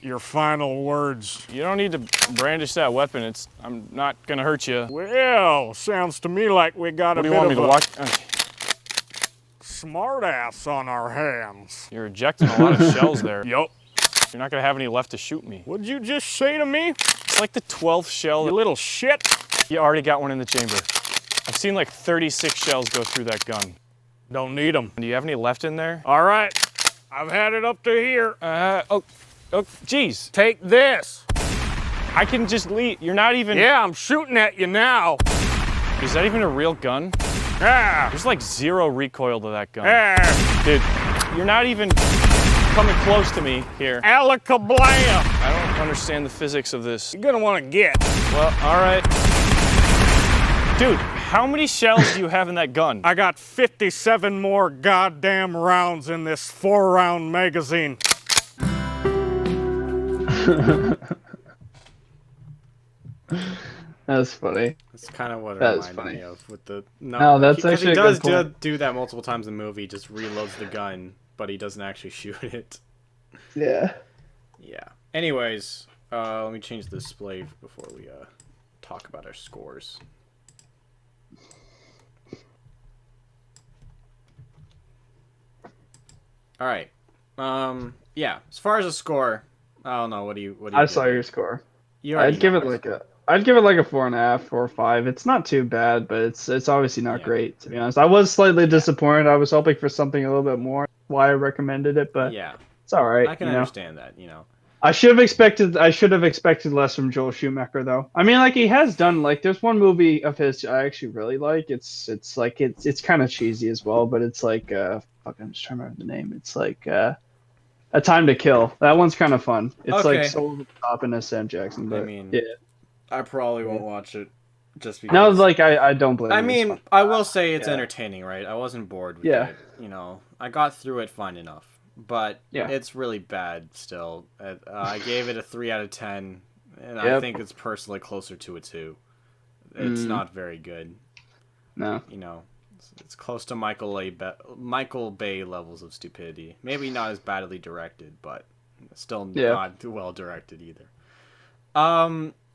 your final words. You don't need to brandish that weapon. I'm not gonna hurt you. Well, sounds to me like we got a bit of a smart ass on our hands. You're ejecting a lot of shells there. Yup. You're not gonna have any left to shoot me. What'd you just say to me? It's like the 12th shell. You little shit. You already got one in the chamber. I've seen like 36 shells go through that gun. Don't need them. Do you have any left in there? All right, I've had it up to here. Oh, geez. Take this. I can just leave. You're not even. Yeah, I'm shooting at you now. Is that even a real gun? Ah. There's like 0 recoil to that gun. Ah. Dude, you're not even coming close to me here. Alakablam! I don't understand the physics of this. You're gonna want to get. Well, all right. Dude, how many shells do you have in that gun? I got 57 more goddamn rounds in this 4-round magazine. That's funny. That's kind of what it That is reminded funny. me of with the. No, that's because actually he a does good point. do that multiple times in the movie. Just reloads the gun, but he doesn't actually shoot it. Yeah. Yeah. Anyways, let me change the display before we talk about our scores. All right. Yeah. As far as a score, I don't know. What do you? I saw your score. You already I'd give know it my like I'd give it like a 4.5 or 5. It's not too bad, but it's obviously not Yeah. great, to be honest. I was slightly disappointed. I was hoping for something a little bit more. Why I recommended it, but Yeah. it's all right. I can you know? understand that. You know. I should have expected less from Joel Schumacher, though. I mean, like, he has done, like, there's one movie of his I actually really like. It's kind of cheesy as well, but it's like fuck, I'm just trying to remember the name. It's like A Time to Kill. That one's kind of fun. It's Okay. like so over the top in a Sam Jackson, but I mean, yeah. I probably won't watch it just because. No, like I don't blame. I you. It's mean, fun. I will say it's Yeah. entertaining, right? I wasn't bored with Yeah. it. You know, I got through it fine enough, but Yeah. it's really bad still. I gave it a 3 out of 10, and I Yep. think it's personally closer to a 2. It's not very good. No. You know, it's close to Michael Bay levels of stupidity. Maybe not as badly directed, but still not well directed either.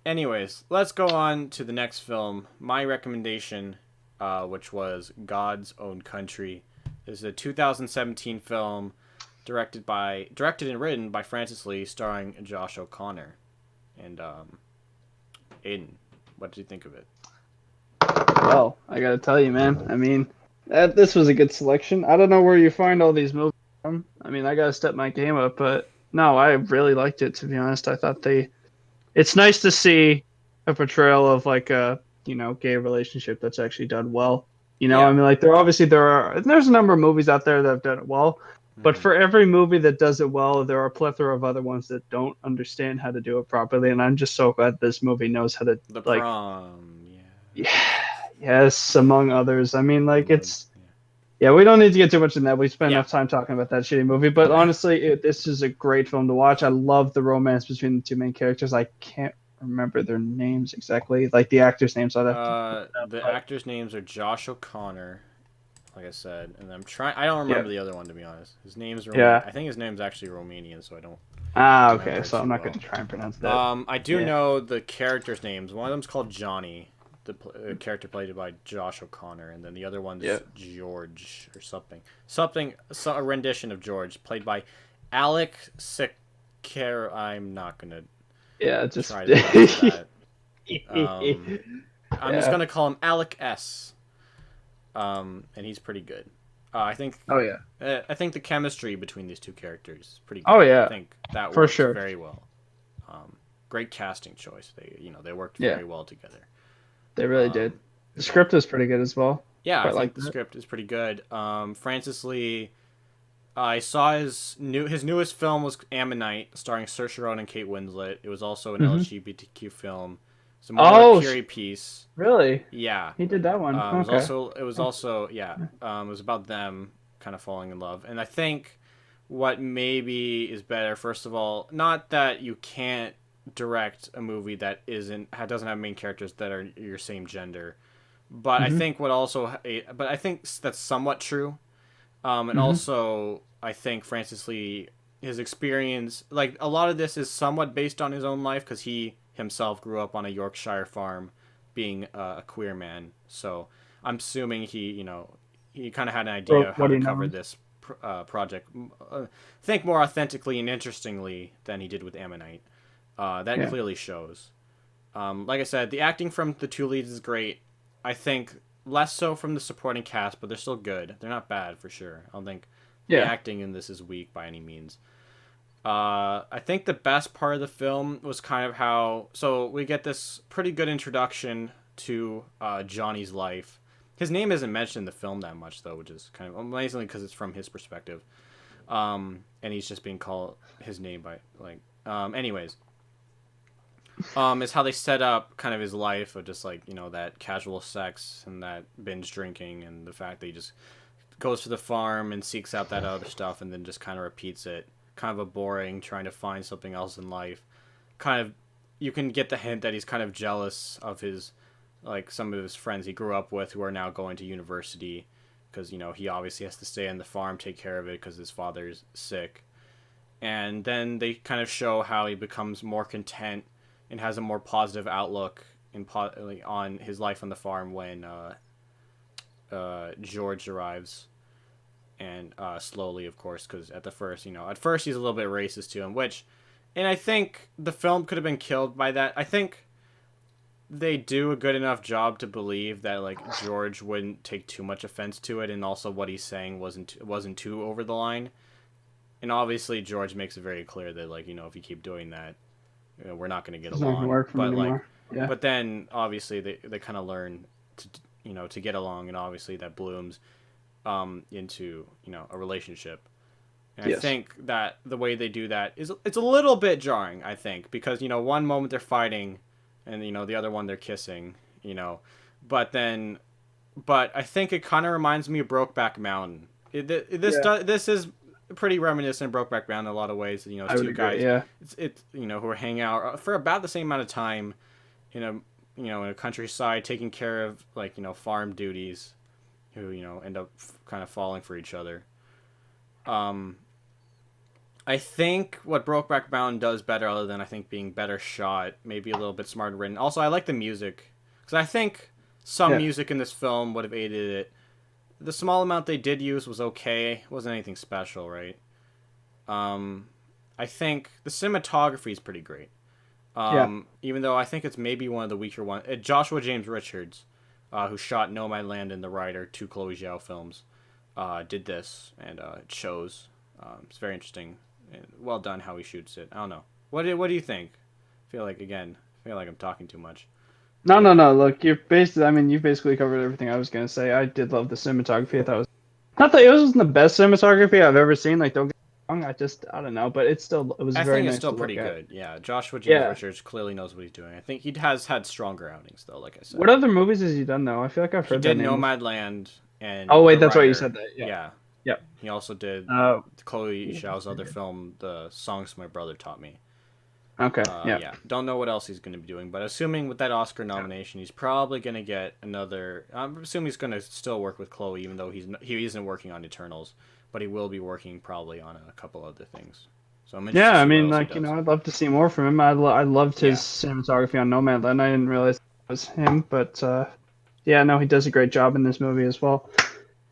Anyways, let's go on to the next film. My recommendation, which was God's Own Country, is a 2017 film directed and written by Francis Lee, starring Josh O'Connor. And Aiden, what did you think of it? Well, I gotta tell you, man. I mean, this was a good selection. I don't know where you find all these movies from. I mean, I gotta step my game up, but no, I really liked it. To be honest, I thought it's nice to see a portrayal of like a gay relationship that's actually done well. Yeah. I mean, like there's a number of movies out there that have done it well, but for every movie that does it well, there are a plethora of other ones that don't understand how to do it properly. And I'm just so glad this movie knows how to The like. Prom, Yeah. Yes, among others. I mean, like yeah, we don't need to get too much in that. We spent enough time talking about that shitty movie. But honestly, this is a great film to watch. I love the romance between the two main characters. I can't remember their names exactly, like the actors' names. The actors' names are Josh O'Connor, like I said, and I don't remember the other one, to be honest. His name's Romanian. I think his name's actually Romanian, so I don't. Okay. So I'm not going to try and pronounce that. I do know the characters' names. One of them's called Johnny, the character played by Josh O'Connor, and then the other one's George or something. A rendition of George, played by Alec Sicker. I'm not gonna. Yeah, just try to pronounce that. I'm just gonna call him Alec S. And he's pretty good. I think. Oh yeah. I think the chemistry between these two characters is pretty good. Oh yeah. I think that for works sure. very well. Great casting choice. They worked very well together. They really did. The script is pretty good as well. Yeah, I think like the script is pretty good. Francis Lee. I saw his newest film was Ammonite, starring Saoirse Ronan and Kate Winslet. It was also an LGBTQ film. So more Oh, a period piece. Really? Yeah. He did that one. It Okay. was also yeah. It was about them kind of falling in love, and I think what maybe is better. First of all, not that you can't direct a movie that doesn't have main characters that are your same gender, but I think but I think that's somewhat true. And also I think Francis Lee, his experience, like a lot of this is somewhat based on his own life because he himself grew up on a Yorkshire farm, being a queer man. So I'm assuming he kind of had an idea of how to cover this project. I think more authentically and interestingly than he did with Ammonite. That clearly shows. Like I said, the acting from the two leads is great. I think less so from the supporting cast, but they're still good. They're not bad for sure. I don't think the acting in this is weak by any means. I think the best part of the film was kind of how... So we get this pretty good introduction to Johnny's life. His name isn't mentioned in the film that much, though, which is kind of amazingly because it's from his perspective. And he's just being called his name by... anyways. Is how they set up kind of his life of just that casual sex and that binge drinking and the fact that he just goes to the farm and seeks out that other stuff and then just kind of repeats it. Kind of a boring, trying to find something else in life. Kind of, you can get the hint that he's kind of jealous of his, some of his friends he grew up with who are now going to university because, he obviously has to stay on the farm, take care of it because his father's sick. And then they kind of show how he becomes more content and has a more positive outlook on his life on the farm when George arrives. And slowly, of course, because at first he's a little bit racist to him, and I think the film could have been killed by that. I think they do a good enough job to believe that George wouldn't take too much offense to it, and also what he's saying wasn't too over the line. And obviously, George makes it very clear that if you keep doing that, we're not going to get along. Not gonna work for me anymore. But then obviously they kind of learn to get along, and obviously that blooms into a relationship. And I think that the way they do that it's a little bit jarring, I think, because one moment they're fighting and the other one they're kissing, but I think it kind of reminds me of Brokeback Mountain. This is pretty reminiscent of Brokeback Mountain in a lot of ways. Two guys who are hanging out for about the same amount of time in a countryside, taking care of farm duties, who end up kind of falling for each other. I think what Brokeback Mountain does better, other than I think being better shot, maybe a little bit smarter written. Also, I like the music because I think some music in this film would have aided it. The small amount they did use was okay. It wasn't anything special, right? I think the cinematography is pretty great. Even though I think it's maybe one of the weaker ones. Joshua James Richards, who shot Nomadland and The Rider, two Chloe Zhao films, did this, and it shows. It's very interesting and well done how he shoots it. I don't know. What do you think? I feel like I'm talking too much. No. Look, you've basically covered everything I was gonna say. I did love the cinematography. I thought it wasn't the best cinematography I've ever seen. Don't get me wrong. I don't know, but it was very nice. I think it's still pretty good. Yeah, Joshua James Richards clearly knows what he's doing. I think he has had stronger outings though. Like I said. What other movies has he done though? I feel like I've heard that name. He did Nomadland and. Oh wait, that's right. You said that. Yeah. Yep. He also did Chloe Zhao's other film, The Songs My Brother Taught Me. Okay. Yeah. Don't know what else he's going to be doing, but assuming with that Oscar nomination, he's probably going to get another. I'm assuming he's going to still work with Chloe, even though he isn't working on Eternals, but he will be working probably on a couple other things. So I'm interested. Yeah, I'd love to see more from him. I loved his cinematography on Nomadland. I didn't realize it was him, but he does a great job in this movie as well.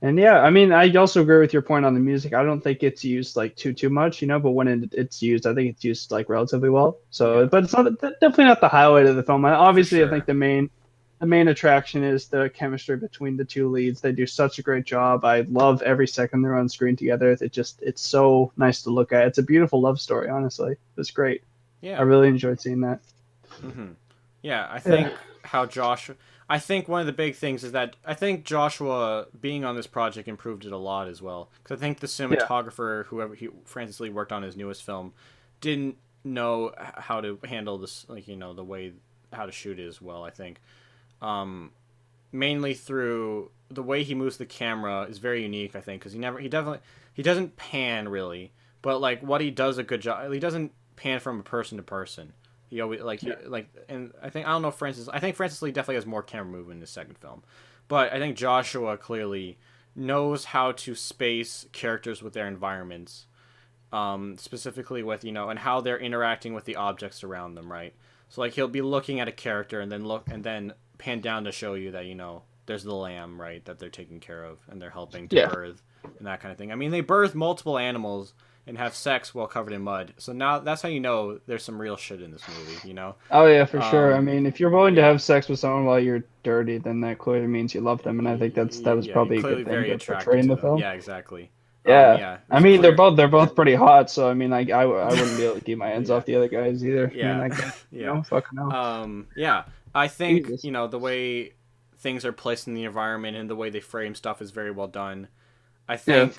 And I also agree with your point on the music. I don't think it's used too much, but when it's used, I think it's used relatively well. So, but it's definitely not the highlight of the film. Obviously, sure. I think the main attraction is the chemistry between the two leads. They do such a great job. I love every second they're on screen together. It's so nice to look at. It's a beautiful love story. Honestly, it's great. Yeah, I really enjoyed seeing that. Mm-hmm. Yeah, I think I think one of the big things is that I think Joshua being on this project improved it a lot as well. Because I think the cinematographer, Francis Lee worked on his newest film, didn't know how to handle this, the way how to shoot it as well. I think, mainly through the way he moves the camera is very unique. I think because he doesn't pan really, but like what he does a good job. He doesn't pan from person to person. He always and I don't know Francis. I think Francis Lee definitely has more camera movement in the second film, but I think Joshua clearly knows how to space characters with their environments, specifically with and how they're interacting with the objects around them, right? So like he'll be looking at a character and then pan down to show you that there's the lamb, right, that they're taking care of and they're helping to birth and that kind of thing. I mean, they birth multiple animals and have sex while covered in mud. So now that's how there's some real shit in this movie, Oh yeah, for sure. I mean, if you're willing to have sex with someone while you're dirty, then that clearly means you love them, and I think that was probably a good thing to portray in the film. Yeah, exactly. Yeah. I mean, they're both pretty hot, so I mean, I wouldn't be able to keep my hands off the other guys either. Yeah. I mean, fucking hell. Yeah. I think Jesus. The way things are placed in the environment and the way they frame stuff is very well done. I think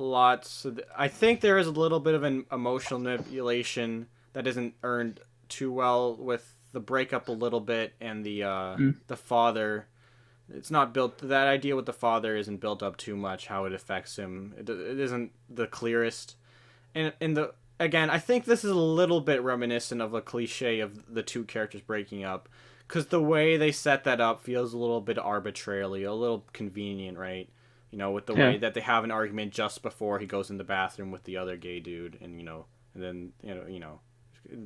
I think there is a little bit of an emotional manipulation that isn't earned too well with the breakup a little bit and the father. It's not built. That idea with the father isn't built up too much. How it affects him, it isn't the clearest. And again, I think this is a little bit reminiscent of a cliche of the two characters breaking up, because the way they set that up feels a little bit arbitrarily, a little convenient, right? With the way that they have an argument just before he goes in the bathroom with the other gay dude, and then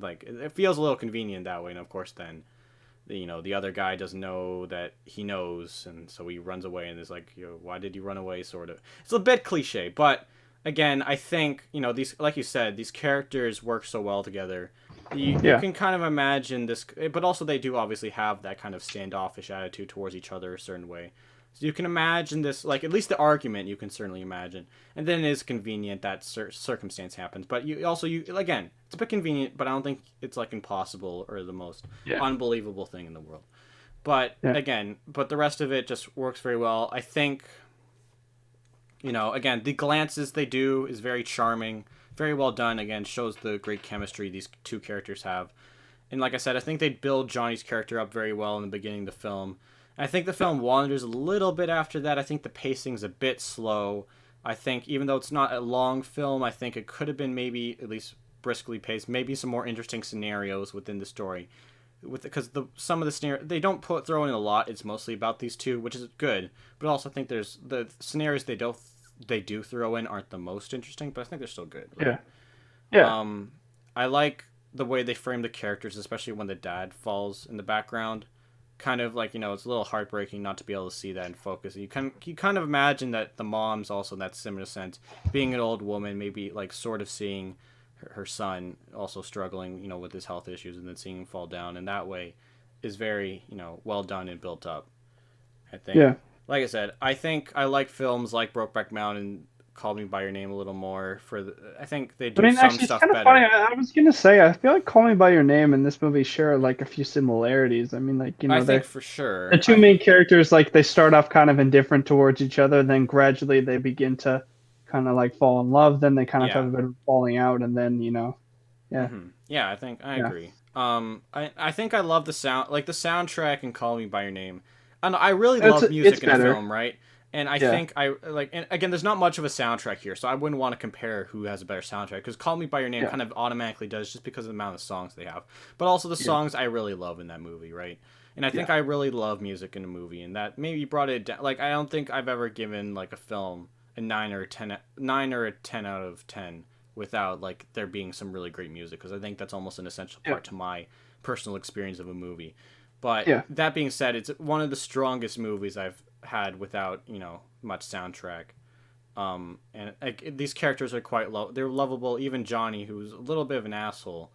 like it feels a little convenient that way. And of course, then the other guy doesn't know that he knows, and so he runs away, and is like, why did you run away? Sort of. It's a bit cliche, but again, I think these, like you said, these characters work so well together. You can kind of imagine this, but also they do obviously have that kind of standoffish attitude towards each other a certain way. So you can imagine this, like at least the argument you can certainly imagine, and then it is convenient that circumstance happens. But again, it's a bit convenient, but I don't think it's like impossible or the most unbelievable thing in the world. But again, the rest of it just works very well. I think, again, the glances they do is very charming, very well done. Again, shows the great chemistry these two characters have. And like I said, I think they build Johnny's character up very well in the beginning of the film. I think the film wanders a little bit after that. I think the pacing's a bit slow. I think even though it's not a long film, I think it could have been maybe at least briskly paced, maybe some more interesting scenarios within the story. Because some of the scenarios, they don't throw in a lot. It's mostly about these two, which is good. But also I think there's the scenarios they do throw in aren't the most interesting, but I think they're still good. Right? Yeah. I like the way they frame the characters, especially when the dad falls in the background. Kind of like, it's a little heartbreaking not to be able to see that and focus. You kind of imagine that the mom's also in that similar sense, being an old woman, maybe like sort of seeing her son also struggling, with his health issues, and then seeing him fall down. And that way is very, well done and built up, I think. Yeah. Like I said, I think I like films like Brokeback Mountain, Call Me by Your Name a little more. I think they do some stuff better. Funny. I was gonna say, I feel like Call Me by Your Name and this movie share like a few similarities. I mean, like I think for sure the two main characters, like they start off kind of indifferent towards each other, then gradually they begin to kind of like fall in love. Then they kind of have a bit of falling out, and then Yeah, I think I agree. I think I love the sound, like the soundtrack in Call Me by Your Name. And I really love music in a film, right? And I think and again, there's not much of a soundtrack here, so I wouldn't want to compare who has a better soundtrack, because Call Me by Your Name kind of automatically does, just because of the amount of songs they have. But also the songs I really love in that movie, right? And I think I really love music in a movie, and that maybe brought it down. Like, I don't think I've ever given like a film a 9 or a 10 out of 10 without like there being some really great music, because I think that's almost an essential part to my personal experience of a movie. But that being said, it's one of the strongest movies I've had without, much soundtrack. And these characters are quite they're lovable. Even Johnny, who's a little bit of an asshole,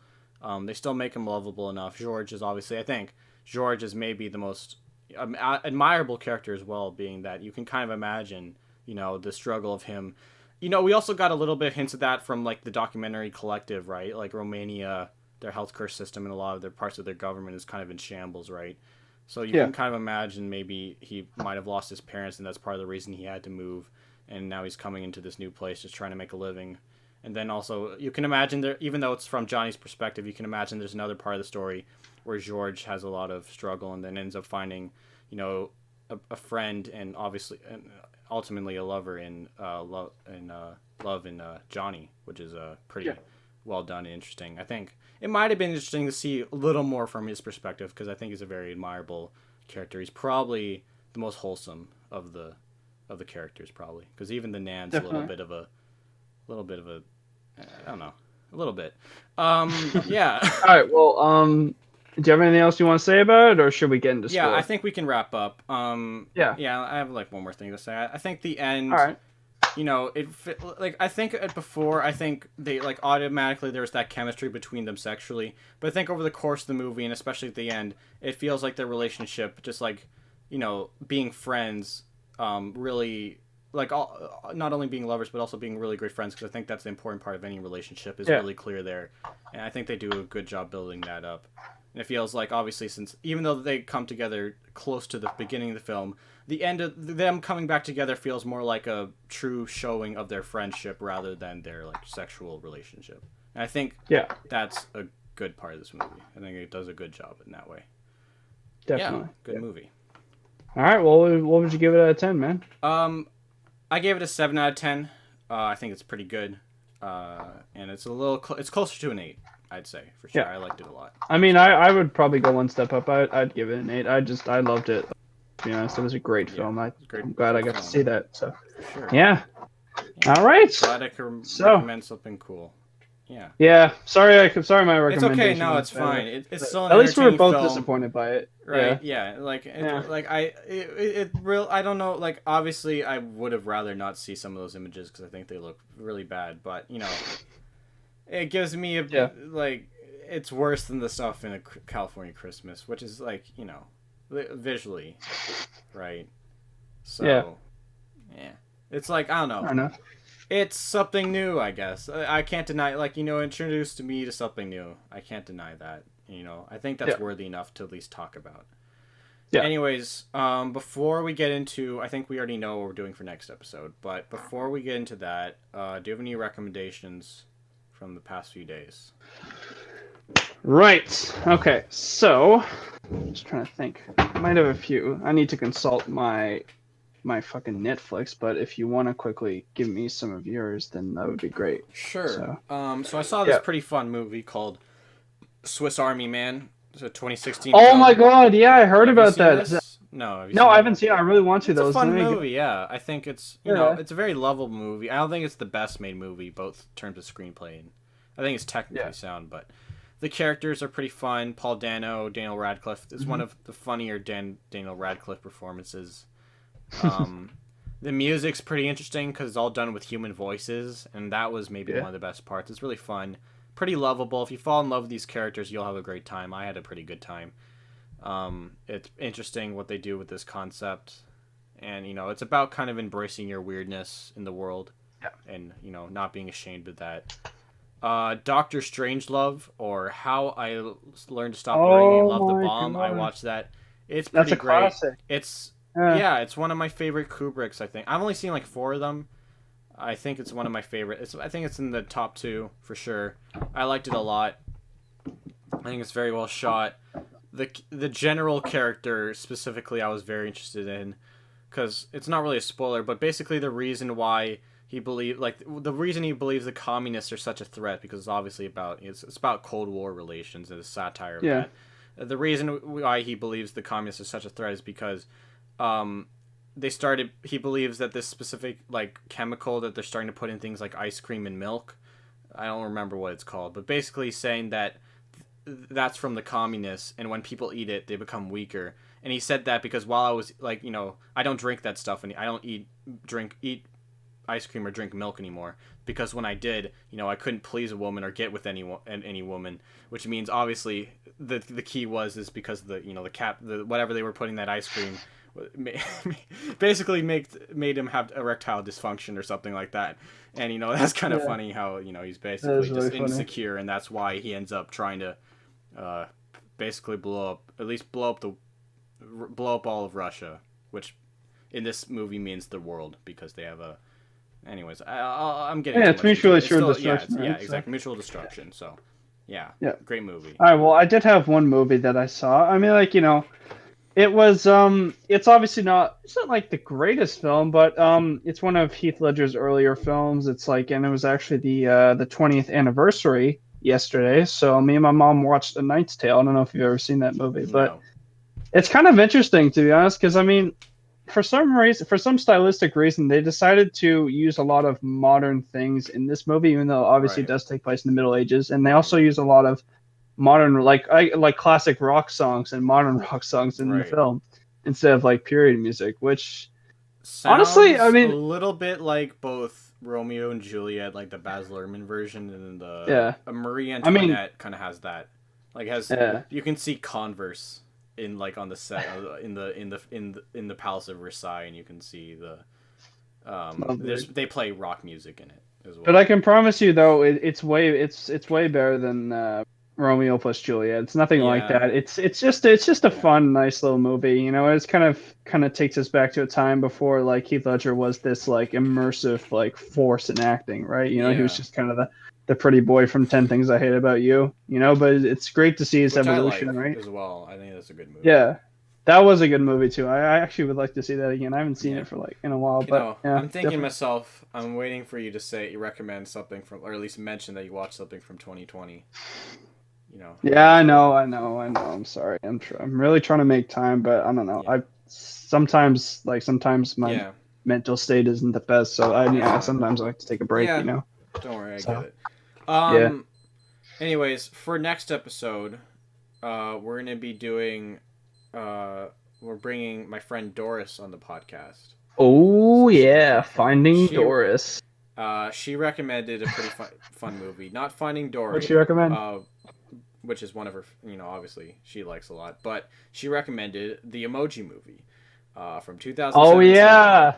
they still make him lovable enough. George is obviously, I think George is maybe the most admirable character as well, being that you can kind of imagine, the struggle of him. We also got a little bit of hints of that from like the documentary Collective, right? Like Romania, their healthcare system and a lot of their parts of their government is kind of in shambles, right? So you can kind of imagine maybe he might have lost his parents, and that's part of the reason he had to move, and now he's coming into this new place just trying to make a living. And then also, you can imagine there, even though it's from Johnny's perspective, you can imagine there's another part of the story where George has a lot of struggle and then ends up finding, a friend and obviously, and ultimately a lover in love in Johnny, which is pretty well done and interesting. I think it might have been interesting to see a little more from his perspective because I think he's a very admirable character. He's probably the most wholesome of the characters, probably, because even the Nan's a little bit of a I don't know, a little bit. Yeah. All right. Well, do you have anything else you want to say about it, or should we get into Yeah, score? I think we can wrap up. Yeah. I have like one more thing to say. I think the end. All right. I think before, I think they like automatically there's that chemistry between them sexually, but I think over the course of the movie and especially at the end, it feels like their relationship, just like, being friends, really like not only being lovers but also being really great friends, because I think that's the important part of any relationship is really clear there, and I think they do a good job building that up. And it feels like, obviously, since even though they come together close to the beginning of the film, the end of them coming back together feels more like a true showing of their friendship rather than their like sexual relationship. And I think that's a good part of this movie. I think it does a good job in that way. Definitely. Yeah, good movie. All right. Well, what would you give it out of 10, man? I gave it a 7 out of 10. I think it's pretty good. And it's it's closer to an 8. I'd say, for sure. I liked it a lot. I mean, I would probably go one step up. I'd give it an 8. I loved it. To be honest, it was a great film. I'm glad I got to see that. So, sure. Yeah. All right. Glad I could recommend something cool. Yeah. Yeah. Sorry, my recommendation. It's okay. No, it's fine. It's still an at least we were both film. Disappointed by it. Right. Yeah. I don't know. Like, obviously, I would have rather not see some of those images because I think they look really bad. But it gives me it's worse than the stuff in A California Christmas, which is like, visually, right? So, yeah. It's like, I don't know. I know. It's something new, I guess. I can't deny, introduced me to something new. I can't deny that. I think that's worthy enough to at least talk about. Yeah. Anyways, before we get into, I think we already know what we're doing for next episode, but before we get into that, do you have any recommendations from the past few days? Right. Okay. So, I'm just trying to think. I might have a few. I need to consult my fucking Netflix, but if you want to quickly give me some of yours, then that would be great. Sure. So I saw this pretty fun movie called Swiss Army Man. It's a 2016 Oh film. my god, yeah, I heard about that. No, I haven't seen it. I really want to. It's a fun movie, yeah. I think it's, it's a very lovable movie. I don't think it's the best made movie, both in terms of screenplay, and I think it's technically sound, but the characters are pretty fun. Paul Dano, Daniel Radcliffe is one of the funnier Daniel Radcliffe performances. The music's pretty interesting because it's all done with human voices, and that was maybe one of the best parts. It's really fun, pretty lovable. If you fall in love with these characters, you'll have a great time. I had a pretty good time. It's interesting what they do with this concept, and it's about kind of embracing your weirdness in the world, and not being ashamed of that. Doctor Strangelove, or How I Learned to Stop Worrying and Love the Bomb. I watched that. It's pretty great. Classic. It's it's one of my favorite Kubricks. I think I've only seen like 4 of them. I think it's one of my favorite. I think it's in the top 2 for sure. I liked it a lot. I think it's very well shot. The general character specifically, I was very interested in, because it's not really a spoiler, but basically the reason why he believes the communists are such a threat, because it's obviously it's about Cold War relations and a satire of that. The reason why he believes the communists are such a threat is because he believes that this specific chemical that they're starting to put in things like ice cream and milk, I don't remember what it's called, but basically saying that that's from the communists, and when people eat it, they become weaker. And he said that because while I was I don't drink that stuff, and I don't eat ice cream or drink milk anymore, because when I did, I couldn't please a woman or get with any woman, which means obviously the key is because the whatever they were putting that ice cream basically made him have erectile dysfunction or something like that. And that's kind of funny how he's basically just really insecure, and that's why he ends up trying to basically blow up all of Russia, which in this movie means the world, because they have anyways, I'm getting Yeah, too it's much into mutually it. It's assured still- destruction, Yeah, right? So- exactly. Mutual destruction. So, yeah, Yeah. great movie. All right. Well, I did have one movie that I saw. I mean, like, it was it's obviously it's not like the greatest film, but it's one of Heath Ledger's earlier films. It's like, and it was actually the 20th anniversary yesterday. So me and my mom watched A Knight's Tale. I don't know if you've ever seen that movie, but No. it's kind of interesting, to be honest, because I mean, for some reason, for some stylistic reason, they decided to use a lot of modern things in this movie, even though obviously Right. it does take place in the Middle Ages, and they also use a lot of modern, like classic rock songs and modern rock songs in the Right. film instead of like period music, which honestly, I Sounds mean, a little bit like both Romeo and Juliet, like the Baz Luhrmann version, and the Marie Antoinette kind of has that. Like you can see Converse in like on the set in the Palace of Versailles, and you can see they play rock music in it as well. but I can promise you though, it's way better than Romeo plus Juliet. It's nothing like Yeah. that. It's just a fun, nice little movie. It's kind of takes us back to a time before like Heath Ledger was this like immersive like force in acting, right? He was Yeah. just kind of the pretty boy from 10 Things I Hate About You. But it's great to see his Which evolution, I like right? as well. I think that's a good movie. Yeah. That was a good movie too. I actually would like to see that again. I haven't seen it for like in a while, but yeah, I'm thinking definitely. myself. I'm waiting for you to recommend something from, or at least mention that you watched something from 2020. Yeah, I know. I'm sorry. I'm really trying to make time, but I don't know. Yeah. Sometimes my mental state isn't the best, so sometimes I like to take a break. Yeah. Don't worry, I So, get it. Anyways, for next episode, we're gonna be doing. We're bringing my friend Doris on the podcast. Oh yeah, Finding Doris. She recommended a pretty fun movie. Not Finding Dory. What'd she recommend? Which is one of her, obviously she likes a lot. But she recommended the Emoji Movie, from 2017. Oh yeah.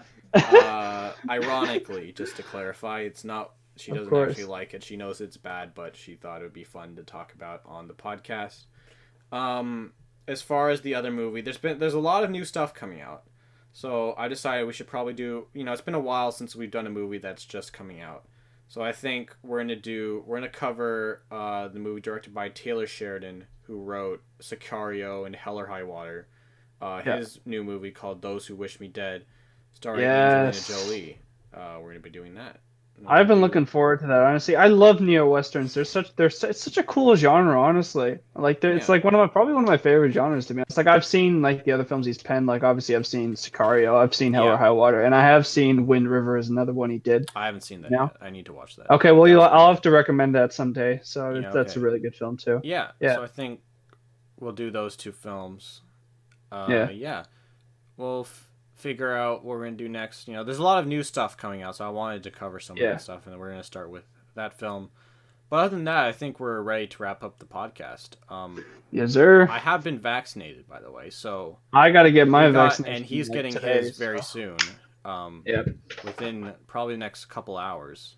Ironically, just to clarify, it's not. She doesn't actually like it. She knows it's bad, but she thought it would be fun to talk about on the podcast. As far as the other movie, there's a lot of new stuff coming out. So I decided we should probably do, it's been a while since we've done a movie that's just coming out. So I think we're gonna cover the movie directed by Taylor Sheridan, who wrote Sicario and Hell or High Water. His new movie called Those Who Wish Me Dead, starring Angelina Jolie. We're gonna be doing that. I've been looking forward to that. Honestly, I love neo westerns. It's such a cool genre. Honestly, like it's like probably one of my favorite genres to me. It's like I've seen like the other films he's penned. Like obviously I've seen Sicario, I've seen Hell or High Water, and I have seen Wind River is another one he did. I haven't seen that yet. I need to watch that. Okay, well I'll have to recommend that someday. So that's a okay. really good film too. Yeah. So I think we'll do those two films. Yeah. We'll figure out what we're gonna do next. There's a lot of new stuff coming out, so I wanted to cover some of that stuff, and we're gonna start with that film. But other than that, I think we're ready to wrap up the podcast. Yes, sir. I have been vaccinated, by the way, so I got to get my vaccination, and he's getting his very soon. Within probably the next couple hours.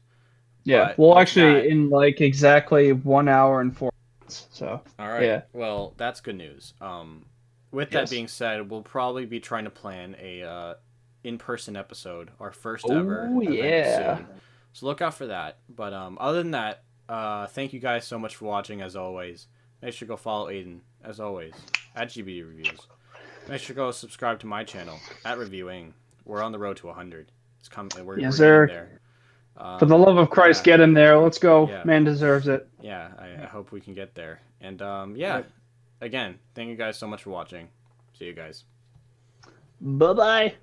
Yeah. Well, actually, in like exactly 1 hour and 4 minutes. So. All right. Yeah. Well, that's good news. With that being said, we'll probably be trying to plan a in-person episode, our first ever event soon. So look out for that. But other than that, thank you guys so much for watching, as always. Make sure to go follow Aiden, as always, at GBD Reviews. Make sure to go subscribe to my channel, at Reviewing. We're on the road to 100. It's coming. We're getting there. For the love of Christ, get him there. Let's go. Yeah. Man deserves it. Yeah, I hope we can get there. And again, thank you guys so much for watching. See you guys. Bye-bye.